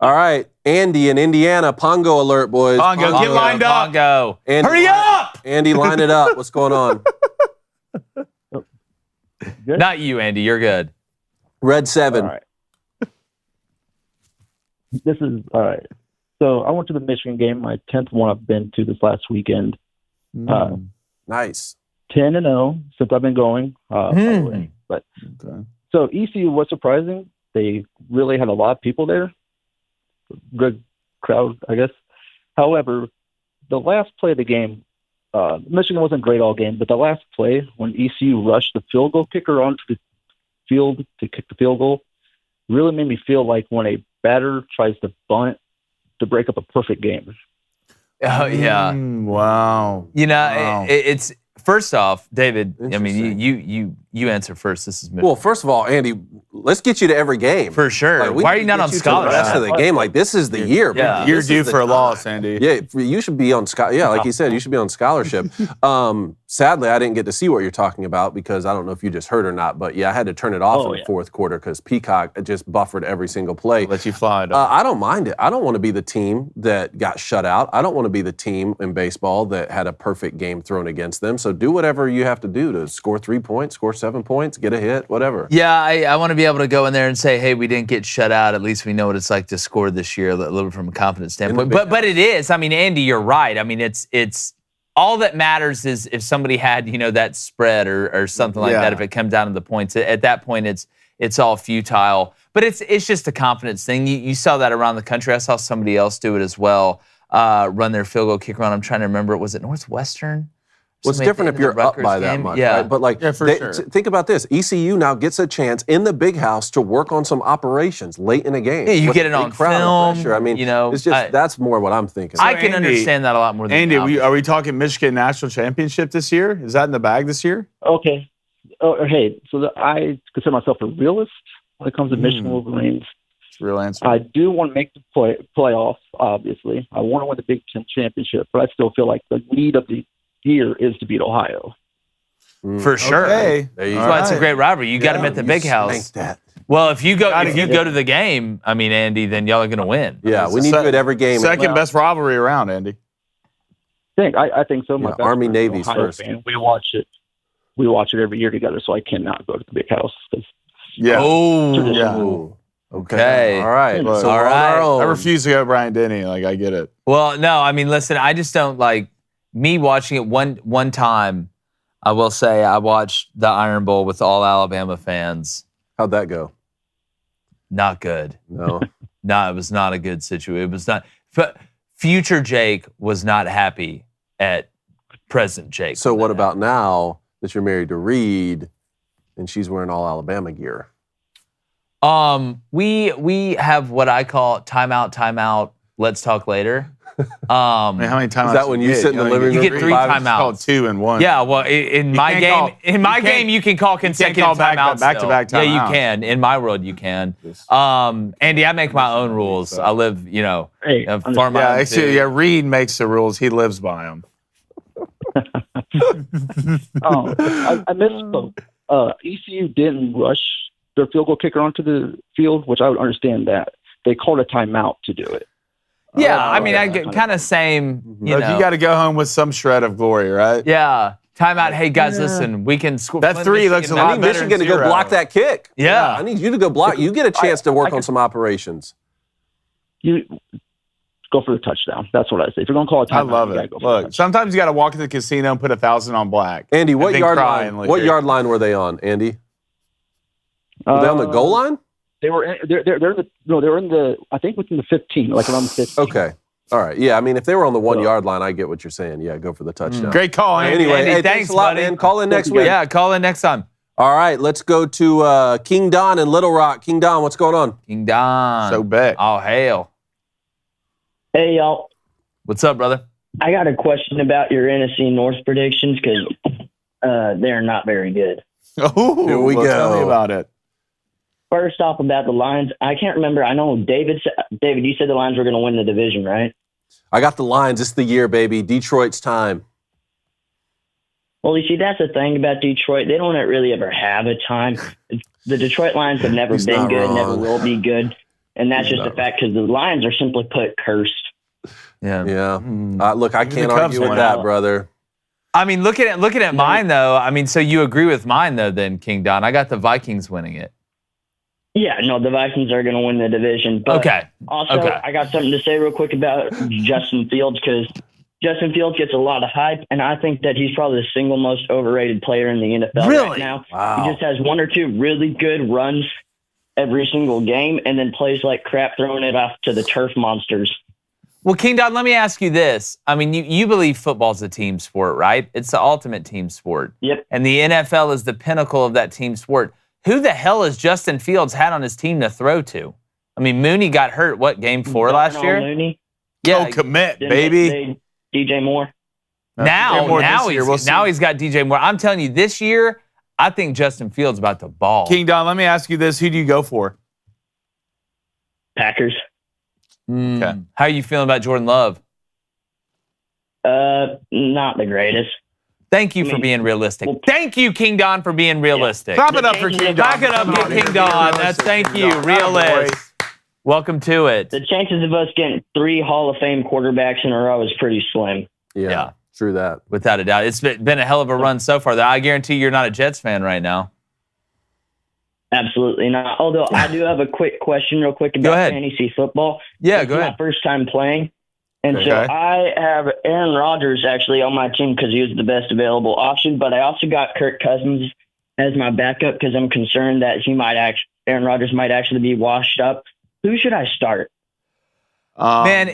All right, Andy in Indiana. Pongo alert, boys. Pongo, get lined up. Pongo. Andy, Hurry up! Andy, line it up. What's going on? Not you, Andy. You're good. Red 7. All right. This is all right. So I went to the Michigan game, my 10th one I've been to this last weekend. Nice. 10-0 since I've been going. By the way. But so ECU was surprising. They really had a lot of people there. Good crowd, I guess. However, the last play of the game, Michigan wasn't great all game, but the last play when ECU rushed the field goal kicker onto the field to kick the field goal really made me feel like when a batter tries to bunt to break up a perfect game. Oh, yeah. Wow. It's first off, David, I mean, you answer first. This is Well, first of all, Andy, let's get you to every game. for sure. We Why are need you to not get on you to the rest scholarship? of the game. This is the year. Yeah. man. You're This due is the for a time. loss, Andy. Yeah, you should be on scholarship. Yeah, like you said, you should be on scholarship. sadly, I didn't get to see what you're talking about because I don't know if you just heard or not, but yeah, I had to turn it off in the fourth quarter because Peacock just buffered every single play. Let you fly. I don't mind it. I don't want to be the team that got shut out. I don't want to be the team in baseball that had a perfect game thrown against them. So do whatever you have to do to score 3 points, score 7 points, get a hit, whatever. Yeah, I want to be able to go in there and say, hey, we didn't get shut out. At least we know what it's like to score this year, a little bit from a confidence standpoint. But it is. I mean, Andy, you're right. I mean, it's all that matters is if somebody had, that spread or something like that. If it comes down to the points, at that point, it's all futile. But it's just a confidence thing. You saw that around the country. I saw somebody else do it as well. Run their field goal kick around. I'm trying to remember. Was it Northwestern? Well, it's different if you're up by that much, right? But think about this. ECU now gets a chance in the big house to work on some operations late in a game. Yeah, you get it on film. I mean, it's just that's more what I'm thinking. I can understand that a lot more than Andy, are we talking Michigan National Championship this year? Is that in the bag this year? Okay. Hey, so I consider myself a realist when it comes to Michigan Wolverines. Real answer. I do want to make the playoffs, obviously. I want to win the Big Ten championship, but I still feel like the need of the year is to beat Ohio. For sure. Okay. That's why it's a great rivalry. You got them at the big house. Well, if you go to the game, I mean, Andy, then y'all are going to win. Yeah, we need you at every game. Second best rivalry around, Andy. I think so. My Army Navy's first. Fan. We watch it every year together, so I cannot go to the big house. Yeah. Oh. Yeah. Okay. All right. Look, So I refuse to go Bryant Denny. Like, I get it. Well, no, I mean, listen, I just don't like me watching it one time. I will say I watched the Iron Bowl with all Alabama fans. How'd that go? Not good. No. No, it was not a good situation. It was not. Future Jake was not happy at present Jake. So what about now that you're married to Reed and she's wearing all Alabama gear? We have what I call timeout. Let's talk later. How many timeouts? Is that when you sit in the living room? You get 3 timeouts. Called 2 and 1. Yeah, well, in my game, you can call consecutive timeouts. Back-to-back timeouts. Yeah, you can. In my world, you can. Andy, I make my own rules. I live, farm my own food. Yeah, Reed makes the rules. He lives by them. I misspoke. ECU didn't rush their field goal kicker onto the field, which I would understand that. They called a timeout to do it. Yeah, I mean, I get kind of same. You got to go home with some shred of glory, right? Yeah. Timeout. Hey guys, listen, we can score. That 3 looks a lot better. I need Michigan to go block that kick. Yeah. I need you to go block. You get a chance to work on some operations. You go for the touchdown. That's what I say. If you're going to call a timeout, I love it. Look, sometimes you got to walk to the casino and put 1,000 on black. Andy, what yard line? What yard line were they on, Andy? Were they on the goal line? They were in the I think within the 15, like around the 15. Okay. All right. Yeah, I mean, if they were on the 1 yard line, I get what you're saying. Yeah, go for the touchdown. Great call, Andy. Anyway, Andy, thanks a lot, man. Call in next week. Yeah, call in next time. All right, let's go to King Don in Little Rock. King Don, what's going on? King Don. So bet. Oh, hail. Hey, y'all. What's up, brother? I got a question about your NFC North predictions because they're not very good. Oh, here we go. Tell me about it. First off, about the Lions, I can't remember. I know David, you said the Lions were going to win the division, right? I got the Lions. It's the year, baby. Detroit's time. Well, you see, that's the thing about Detroit. They don't really ever have a time. The Detroit Lions have never been good, never will be good. And that's just a fact because the Lions are simply put cursed. Yeah. Yeah. Look, I can't argue with that, brother. I mean, looking at mine, though, I mean, so you agree with mine, though, then, King Don. I got the Vikings winning it. Yeah, no, the Vikings are going to win the division. But also, I got something to say real quick about Justin Fields because Justin Fields gets a lot of hype, and I think that he's probably the single most overrated player in the NFL right now. Wow. He just has 1 or 2 really good runs every single game and then plays like crap throwing it off to the turf monsters. Well, King Don, let me ask you this. I mean, you believe football's a team sport, right? It's the ultimate team sport. Yep. And the NFL is the pinnacle of that team sport. Who the hell has Justin Fields had on his team to throw to? I mean, Mooney got hurt, game 4 last year? Mooney? Yeah, commit, baby. DJ Moore. Now he's got DJ Moore. I'm telling you, this year, I think Justin Fields about to ball. King Don, let me ask you this. Who do you go for? Packers. Okay. How are you feeling about Jordan Love? Not the greatest. Thank you for being realistic. Thank you, King Don, for being realistic. Clap it up for King Don. Back it up, King Don. That's thank you. Realist. Welcome to it. The chances of us getting 3 Hall of Fame quarterbacks in a row is pretty slim. Yeah, true that. Without a doubt. It's been a hell of a run so far. I guarantee you're not a Jets fan right now. Absolutely not. Although I do have a quick question real quick about fantasy football. Yeah, It's go ahead. my first time playing. And so I have Aaron Rodgers actually on my team because he was the best available option. But I also got Kirk Cousins as my backup because I'm concerned that Aaron Rodgers might actually be washed up. Who should I start? Man,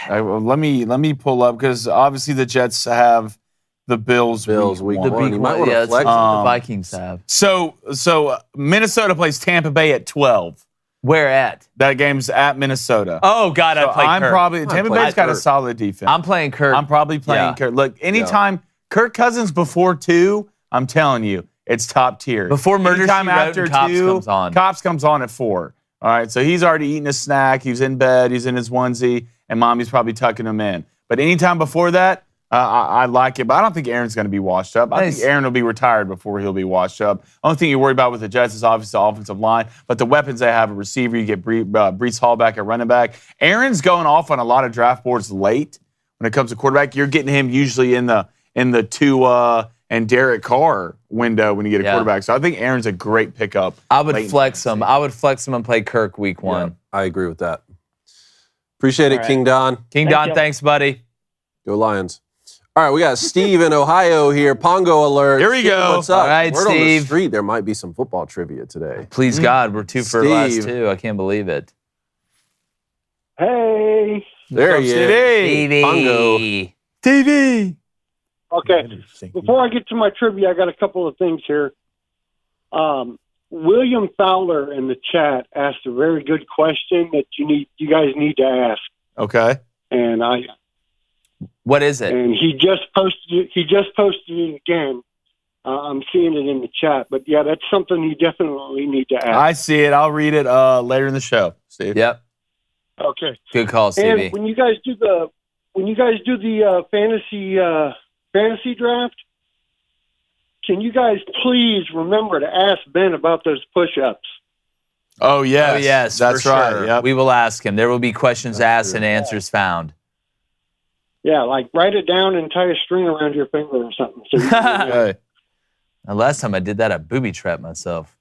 let me pull up because obviously the Jets have the Bills week one. You might want to flex. The Vikings have. So Minnesota plays Tampa Bay at 12. Where at? That game's at Minnesota. Oh, God, I played Kirk. Tampa Bay's got a solid defense. I'm playing Kirk. I'm probably playing Kirk. Look, anytime Kirk Cousins before 2, I'm telling you, it's top tier. Before Murder, Anytime She Wrote after and Cops 2, comes on. Cops comes on at 4. All right, so he's already eating a snack. He's in bed. He's in his onesie, and Mommy's probably tucking him in. But anytime before that, I like it. But I don't think Aaron's going to be washed up. I think Aaron will be retired before he'll be washed up. Only thing you're worried about with the Jets is obviously the offensive line. But the weapons they have, a receiver, you get Breece Hall back at running back. Aaron's going off on a lot of draft boards late when it comes to quarterback. You're getting him usually in the Tua and Derek Carr window when you get a quarterback. So I think Aaron's a great pickup. I would flex him. I would flex him and play Kirk week 1. Yeah, I agree with that. Appreciate it, King Don. King Don, thanks, buddy. Go Lions. All right, we got Steve in Ohio here. Pongo alert. Here we go. What's up? All right, Word on the Steve. street, there might be some football trivia today. Please, God, we're 2 for last 2. I can't believe it. Hey. There he is. TV. Pongo. TV. Okay. Before I get to my trivia, I got a couple of things here. William Fowler in the chat asked a very good question that you guys need to ask. Okay. And what is it? And he just posted it again. I'm seeing it in the chat, but yeah, that's something you definitely need to ask. I see it. I'll read it later in the show, Steve. Yep. Okay. Good call, Stevie. And when you guys do the fantasy draft, can you guys please remember to ask Ben about those push-ups? Oh, yes. Oh, yes, that's for right. sure. Yep. We will ask him. There will be questions asked and answers found. Yeah, like write it down and tie a string around your finger or something. So Okay. The last time I did that, I booby-trapped myself.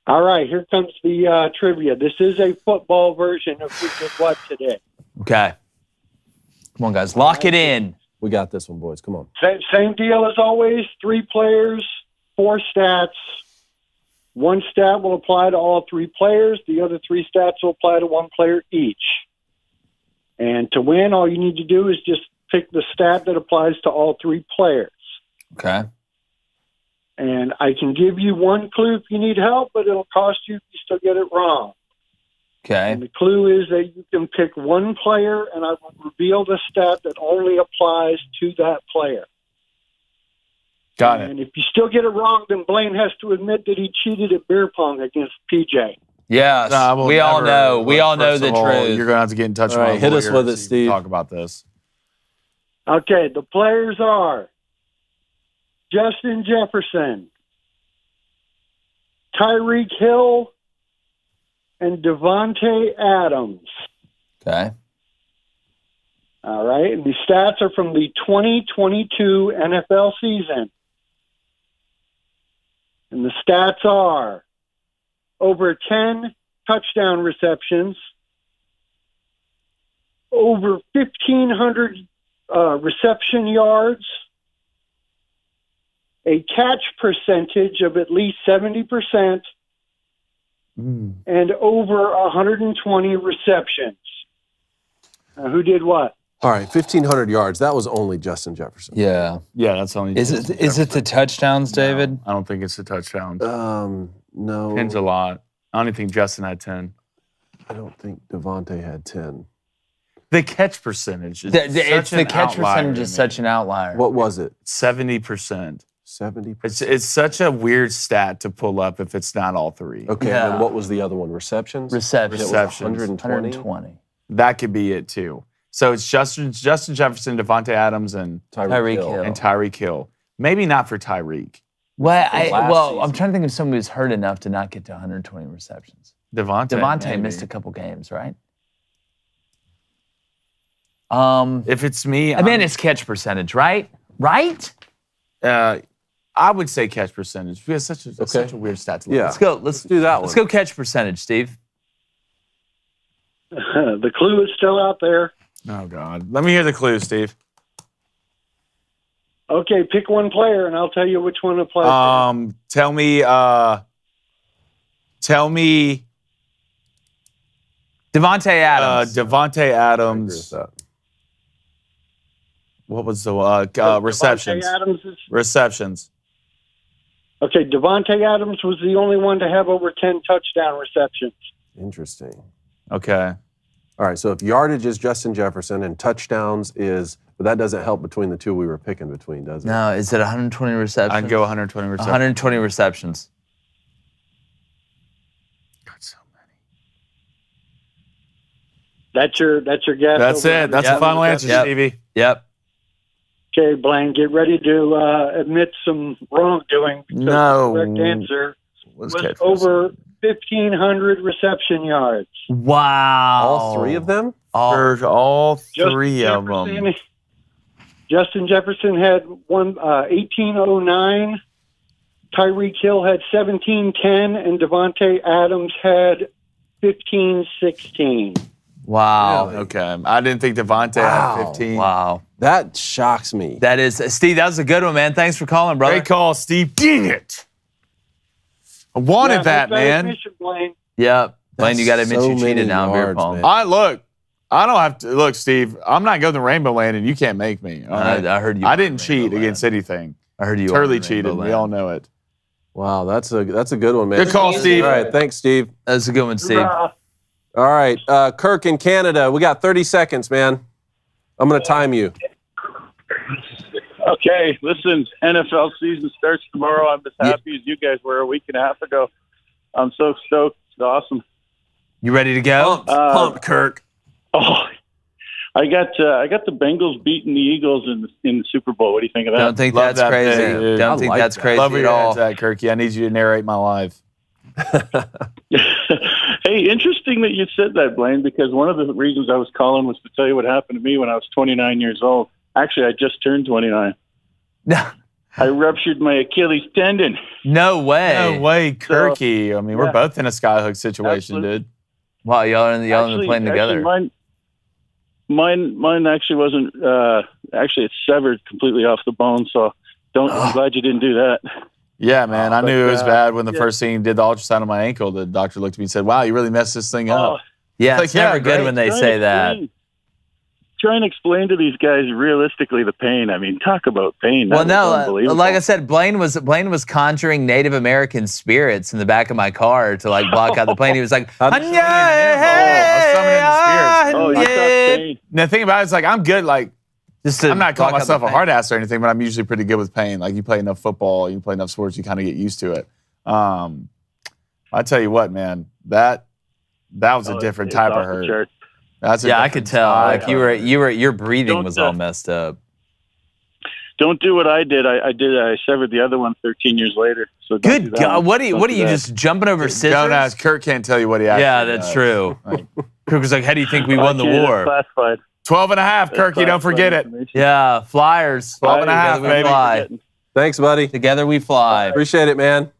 All right, here comes the trivia. This is a football version of Who Did What Today. Okay. Come on, guys. Lock it in. We got this one, boys. Come on. Same deal as always. 3 players, 4 stats. 1 stat will apply to all 3 players. The other 3 stats will apply to 1 player each. And to win, all you need to do is just pick the stat that applies to all 3 players. Okay. And I can give you 1 clue if you need help, but it'll cost you if you still get it wrong. Okay. And the clue is that you can pick 1 player, and I will reveal the stat that only applies to that player. Got it. And if you still get it wrong, then Blaine has to admit that he cheated at beer pong against PJ. Yes, we all know. We all know the truth. You're going to have to get in touch with All right, my hit us lawyer with it, so you Steve. can talk about this. Okay, the players are Justin Jefferson, Tyreek Hill, and Devontae Adams. Okay. All right, and the stats are from the 2022 NFL season. And the stats are over 10 touchdown receptions, over 1,500 reception yards, a catch percentage of at least 70%, and over 120 receptions. Now, who did what? All right, 1,500 yards. That was only Justin Jefferson. Yeah. Yeah, that's only. Is it the touchdowns, David? I don't think it's the touchdowns. No. 10's a lot. I don't even think Justin had 10. I don't think Devontae had 10. The catch percentage is The catch percentage is such an outlier. What was it? 70%. 70%. It's such a weird stat to pull up if it's not all 3. Okay, Yeah. and what was the other one? Receptions? Receptions. It was 120. 120. That could be it too. So it's Justin Jefferson, Devontae Adams, and Tyreek Hill. And Tyreek Hill. Maybe not for Tyreek. Well, I'm trying to think of somebody who's hurt enough to not get to 120 receptions. Devontae missed a couple games, right? If it's me, it's catch percentage, right? Right? I would say catch percentage. We have such a weird stat to look at. Let's go. Let's do that one. Let's go catch percentage, Steve. The clue is still out there. Oh, God. Let me hear the clue, Steve. Okay, pick one player, and I'll tell you which one to play. Tell me Devontae Adams. Devontae Adams. What was the receptions? Receptions. Okay, Devontae Adams was the only one to have over 10 touchdown receptions. Interesting. Okay. All right, so if yardage is Justin Jefferson and touchdowns is, but that doesn't help between the two we were picking between, does it? No, is it 120 receptions? I'd go 120 receptions. 120 receptions. God, so many. That's your guess? That's it. That's the final answer, Stevie. Yep. Okay, Blaine, get ready to admit some wrongdoing. No. The correct answer was over 1,500 reception yards. Wow. All three of them? All three of them. Justin Jefferson had 1809. Tyreek Hill had 1710, and Devontae Adams had 1516. Wow. Really? Okay. I didn't think Devontae had 15. Wow. That shocks me. That is, Steve, that was a good one, man. Thanks for calling, brother. Great call, Steve. Dang it. I wanted that, man. Blaine. Yep. Blaine, you got to admit so you cheated now, beer pong. I don't have to. Look, Steve, I'm not going to Rainbow Land, and you can't make me. All right? I heard you. I didn't cheat against anything. I heard you. Totally cheated. We all know it. Wow, that's a good one, man. Good call, Steve. All right, thanks, Steve. That's a good one, Steve. All right, Kirk in Canada. We got 30 seconds, man. I'm going to time you. Okay, listen, NFL season starts tomorrow. I'm as happy as you guys were a week and a half ago. I'm so stoked. It's awesome. You ready to go? Pumped, Kirk. Oh, I got the Bengals beating the Eagles in the Super Bowl. What do you think of that? Don't think that's crazy. Don't think that's crazy Love at all. that, Kirky. I need you to narrate my life. Hey, interesting that you said that, Blaine, because one of the reasons I was calling was to tell you what happened to me when I was 29 years old. Actually, I just turned 29. I ruptured my Achilles tendon. No way. No way, Kirky. I mean, we're both in a skyhook situation, dude. Wow, y'all are playing together. Mine actually wasn't. Actually, it's severed completely off the bone. So I'm glad you didn't do that. Yeah, man. I knew it was bad when the first thing did the ultrasound on my ankle. The doctor looked at me and said, "Wow, you really messed this thing up." Yeah, it's never good when they say that. Try and explain to these guys realistically the pain. I mean, talk about pain. Well, no, like I said, Blaine was conjuring Native American spirits in the back of my car to like block out the pain. He was like, I was summoning the spirits. Oh, you thought pain. The thing about it is, like, I'm good. Like, I'm not calling myself a hard ass or anything, but I'm usually pretty good with pain. Like, you play enough football, you play enough sports, you kind of get used to it. I tell you what, man, that was a different type of hurt. I could tell. Like your breathing was all messed up. Don't do what I did. I severed the other one 13 years later. So good God, what are you just jumping over scissors? Don't ask. Kirk can't tell you what he actually Yeah, that's true. Kirk was like, "How do you think we won the war?" Classified. 12.5, Kirky. Don't forget it. Yeah, Flyers. 12.5, baby. Fly. Thanks, buddy. Together we fly. Appreciate it, man.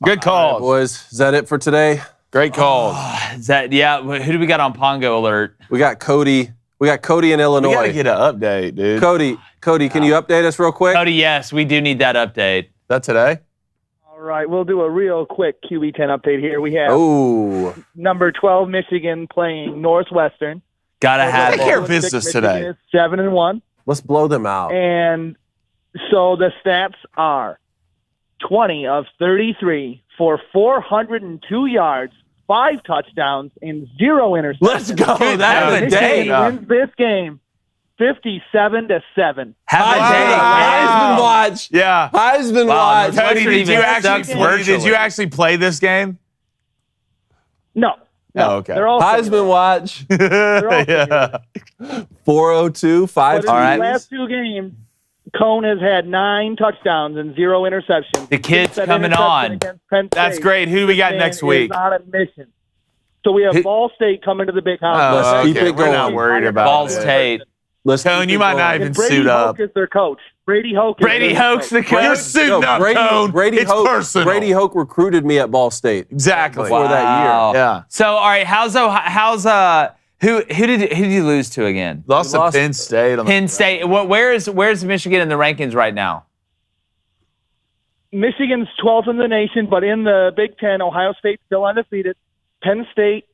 Good call, right, boys. Is that it for today? Great calls. Who do we got on Pongo Alert? We got Cody. We got Cody in Illinois. We got to get an update, dude. Cody, can you update us real quick? Cody, yes, we do need that update. Is that today? All right, we'll do a real quick QB10 update here. We have number 12 Michigan playing Northwestern. Gotta have take care of business today. 7-1. Let's blow them out. And so the stats are 20 of 33 for 402 yards, 5 touchdowns, and 0 interceptions. Let's go. That's a day. Wins this game 57-7. Have a day. Heisman watch. Yeah. Heisman watch. Cody, did you actually play this game? No. No, okay. They're all Heisman watch. Yeah. 402, 5 But in the last 2 games, Cone has had 9 touchdowns and 0 interceptions. The kid's That coming interception on. against Penn That's State, great. Who do we got this next man week? is on a mission. So we have Ball State coming to the big house. Oh, Let's keep okay. it We're not going. worried about Ball it. State. Cone, you might not even And Brady suit up. Hoke is their coach. Brady Hoke. Brady Hoke's the You're coach. suiting up, Cone. It's personal. Brady Hoke recruited me at Ball State. Exactly. Before that Wow. year. Yeah. So, all right, who did you lose to again? Lost to Penn State. Penn State. Where's Michigan in the rankings right now? Michigan's 12th in the nation, but in the Big Ten, Ohio State's still undefeated. Penn State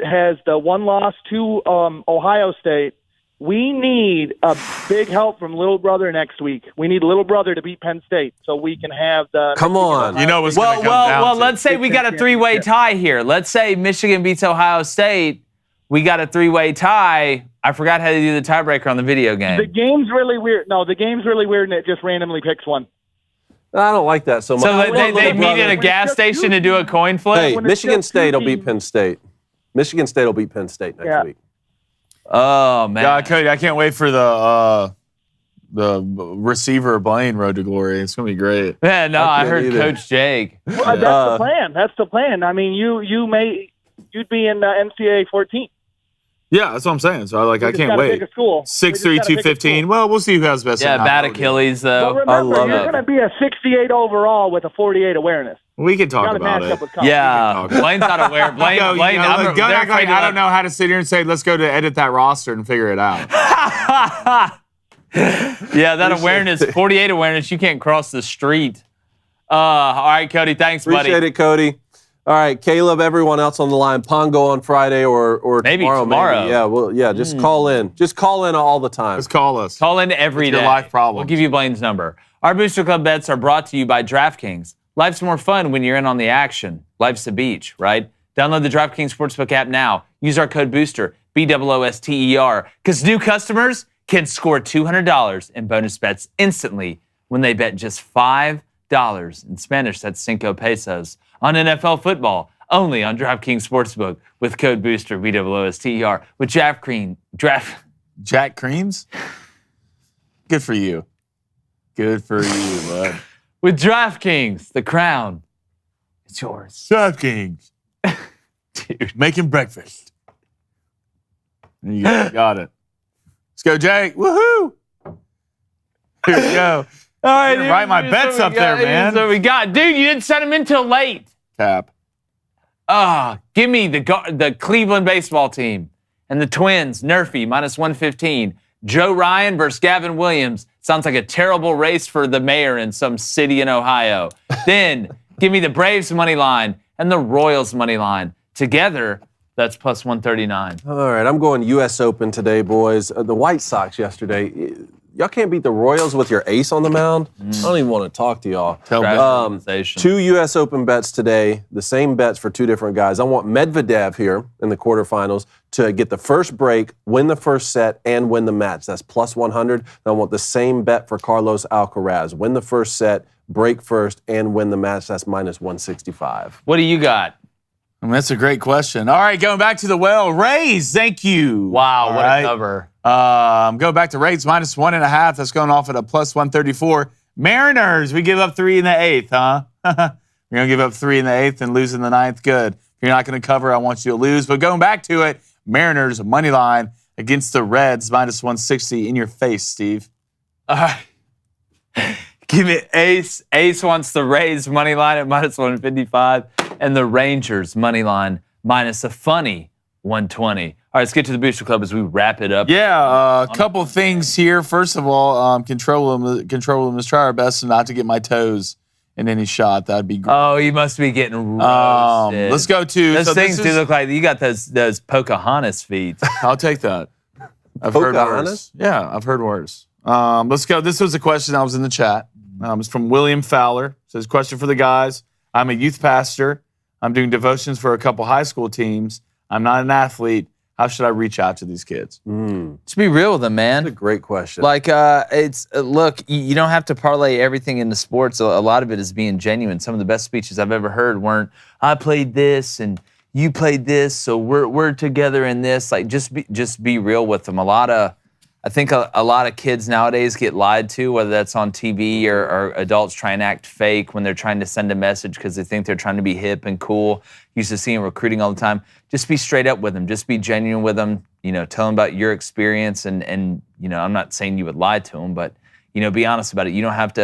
has the 1 loss to Ohio State. We need a big help from Little Brother next week. We need Little Brother to beat Penn State so we can have the. Come on. You know what's going to come down Well, to. let's say we got a 3-way tie here. Let's say Michigan beats Ohio State. We got a 3-way tie. I forgot how to do the tiebreaker on the video game. The game's really weird. No, the game's really weird, and it just randomly picks one. I don't like that so much. So I want they Little meet Brother. at a gas station to do a coin flip? Hey, when it's Michigan just State 2 will beat teams. Penn State. Michigan State will beat Penn State next week. Oh, man. Yeah, Cody, I can't wait for the receiver Blaine Road to Glory. It's going to be great. Yeah, no, I can't heard either. Coach Jake. Well, that's the plan. That's the plan. I mean, you'd be in NCAA 14. Yeah, that's what I'm saying. So I We just can't gotta wait. pick a school. 6'3", We just gotta pick a 215. school. Well, we'll see who has best. Yeah, in bad that. Achilles, Well, though. remember, love you're it. going to be a 68 overall with a 48 awareness. We can talk Got to about match it. up with Cone. Yeah, Blaine's not aware. Blaine, Don't they're act like afraid to I don't let- know how to sit here and say, let's go to edit that roster and figure it out. Yeah, that awareness, 48 awareness, you can't cross the street. All right, Cody, thanks, buddy. Appreciate it, Cody. All right, Caleb, everyone else on the line, Pongo on Friday or Maybe tomorrow. tomorrow. Maybe. Yeah, well, yeah, just call in. Just call in all the time. Just call us. Call in every It's your day. life problems. We'll give you Blaine's number. Our Booster Club bets are brought to you by DraftKings. Life's more fun when you're in on the action. Life's a beach, right? Download the DraftKings Sportsbook app now. Use our code BOOSTER, BOOSTER, because new customers can score $200 in bonus bets instantly when they bet just $5. In Spanish, that's 5 pesos. On NFL football, only on DraftKings Sportsbook with code BOOSTER, BOOSTER. With Jack Creams? Good for you. Good for you, bud. With DraftKings, the crown, it's yours. DraftKings. Dude. Making breakfast. There you go. Got it. Let's go, Jake. Woohoo! Here we go. All right, You're write my bets up there, man. So we got, dude, you didn't send them in till late. Cap. Give me the Cleveland baseball team and the Twins, Nerfy, -115. Joe Ryan versus Gavin Williams. Sounds like a terrible race for the mayor in some city in Ohio. Then give me the Braves money line and the Royals money line. Together, that's +139. All right, I'm going U.S. Open today, boys. The White Sox yesterday. Y'all can't beat the Royals with your ace on the mound. I don't even want to talk to y'all. Two U.S. Open bets today, the same bets for two different guys. I want Medvedev here in the quarterfinals to get the first break, win the first set, and win the match. That's +100. And I want the same bet for Carlos Alcaraz. Win the first set, break first, and win the match. That's -165. What do you got? That's a great question. All right, going back to the well. Rays, thank you. Wow, what a cover. Go back to Rays -1.5. That's going off at a +134. Mariners, we give up 3 in the 8th, huh? We're going to give up 3 in the 8th and lose in the 9th. Good. If you're not going to cover, I want you to lose. But going back to it, Mariners money line against the Reds -160. In your face, Steve. All right. Give me Ace. Ace wants the Rays money line at -155 and the Rangers money line minus a funny 120. All right, let's get to the Booster Club as we wrap it up. Yeah, a couple things here. First of all, control them. Let's try our best not to get my toes in any shot. That'd be great. Oh, you must be getting roasted. Let's go to those things. Do look like you got those Pocahontas feet. I'll take that. I've heard worse. Yeah, I've heard worse. Let's go. This was a question that was in the chat. It's from William Fowler. It says, question for the guys. I'm a youth pastor. I'm doing devotions for a couple high school teams. I'm not an athlete. How should I reach out to these kids? Just be real with them, man. That's a great question. Like, look, you don't have to parlay everything into sports. A lot of it is being genuine. Some of the best speeches I've ever heard weren't, I played this and, you played this, so we're together in this. Like, just be real with them. I think a lot of kids nowadays get lied to, whether that's on TV or adults try and act fake when they're trying to send a message because they think they're trying to be hip and cool. Used to seeing recruiting all the time. Just be straight up with them. Just be genuine with them. Tell them about your experience and I'm not saying you would lie to them, but be honest about it. You don't have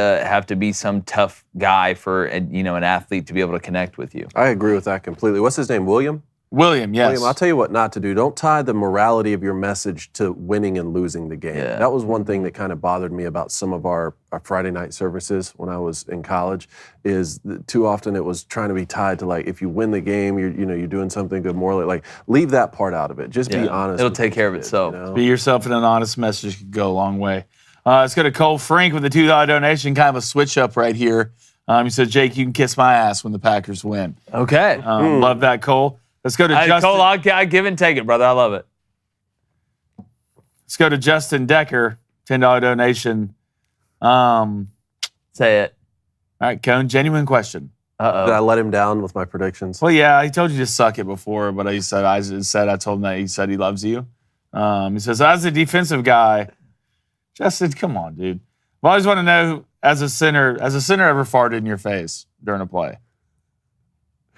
to be some tough guy for an athlete to be able to connect with you. I agree with that completely. What's his name? William, yes. William, I'll tell you what not to do. Don't tie the morality of your message to winning and losing the game. Yeah. That was one thing that kind of bothered me about some of our Friday night services when I was in college, is too often it was trying to be tied to, like, if you win the game, you're doing something good morally. Like, leave that part out of it. Just be honest. It'll take care of itself. Be yourself, and an honest message could go a long way. Let's go to Cole Frank with a $2 donation, kind of a switch up right here. He said, Jake, you can kiss my ass when the Packers win. Okay. Love that, Cole. Let's go to Justin. Cole, I give and take it, brother. I love it. Let's go to Justin Decker, $10 donation. Say it. All right, Cone, genuine question. Did I let him down with my predictions? Well, yeah, he told you to suck it before, but I told him that he said he loves you. He says, as a defensive guy, Justin, come on, dude. I always want to know, as a center ever farted in your face during a play?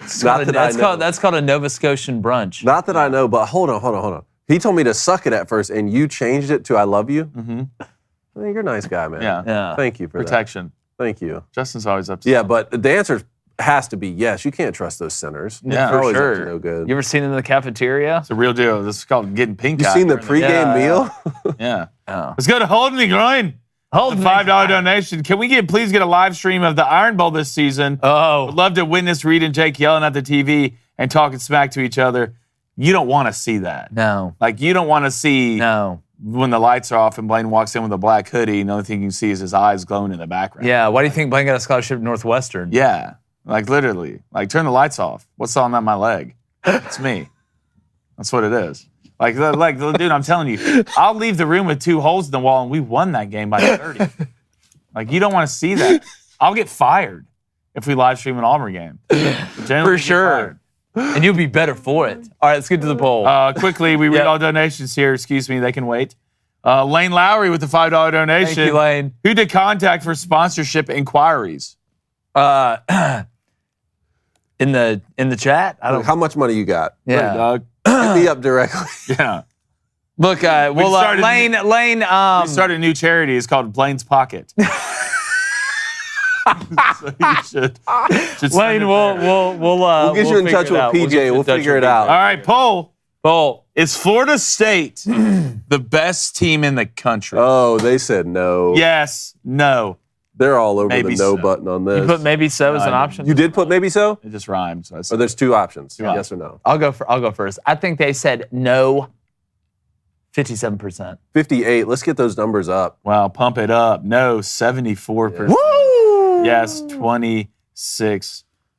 That's called a Nova Scotian brunch. Not that I know, but hold on. He told me to suck it at first, and you changed it to I love you? Mm-hmm. I think you're a nice guy, man. Yeah. Thank you for protection. That. Thank you. Justin's always up to Yeah, but the answer has to be yes. You can't trust those centers. Yeah, They're for always sure. up to no good. You ever seen them in the cafeteria? It's a real deal. This is called getting pink eye. You seen the pregame meal? Yeah. Oh. Let's go to Hold Me Groin. Hold the $5 donation. Can we please get a live stream of the Iron Bowl this season? Oh. Would love to witness Reed and Jake yelling at the TV and talking smack to each other. You don't want to see that. No. Like, you don't want to see when the lights are off and Blaine walks in with a black hoodie and the only thing you can see is his eyes glowing in the background. Yeah, why do you think Blaine got a scholarship at Northwestern? Yeah, like literally. Like, turn the lights off. What's on my leg? It's me. That's what it is. Like, dude, I'm telling you, I'll leave the room with 2 holes in the wall and we won that game by 30. Like, you don't want to see that. I'll get fired if we live stream an Auburn game. For sure. And you'll be better for it. All right, let's get to the poll. Quickly, we read all donations here. Excuse me, they can wait. Lane Lowry with the $5 donation. Thank you, Lane. Who to contact for sponsorship inquiries? In the chat? How much money you got? Yeah. Dog. Hit me up directly. Yeah. Look, Lane. We started a new charity. It's called Blaine's Pocket. So you should Lane, we'll get you in touch with PJ. We'll figure it out. All right, poll. Poll. Is Florida State the best team in the country? Oh, they said no. Yes, no. They're all over Maybe the no so. button on this. You put maybe so as an option? You did put maybe so? It just rhymes. So Or there's 2 options, yes or no? I'll go first. I think they said no. 57%. 58. Let's get those numbers up. Wow, pump it up. No, 74%. Woo! Yes, 26%.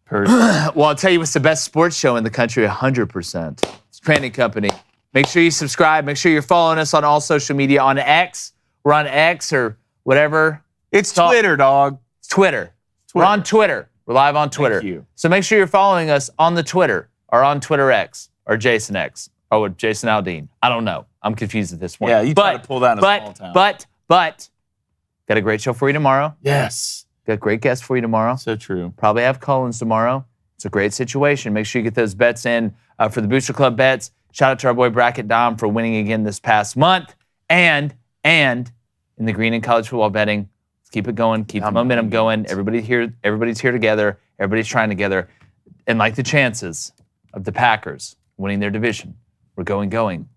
Well, I'll tell you what's the best sports show in the country, 100%. It's Training Company. Make sure you subscribe. Make sure you're following us on all social media. On X. We're on X or whatever. It's Twitter, dog. It's Twitter. We're on Twitter. We're live on Twitter. Thank you. So make sure you're following us on the Twitter or on Twitter X or Jason X or with Jason Aldean. I don't know. I'm confused at this point. Yeah, you try to pull that in a small town. But got a great show for you tomorrow. Yes. Got great guests for you tomorrow. So true. Probably have Collins tomorrow. It's a great situation. Make sure you get those bets in for the Booster Club bets. Shout out to our boy Bracket Dom for winning again this past month. And in the green and college football betting, let's keep it going. Keep the momentum going. Everybody's here together. Everybody's trying together. And like the chances of the Packers winning their division, we're going.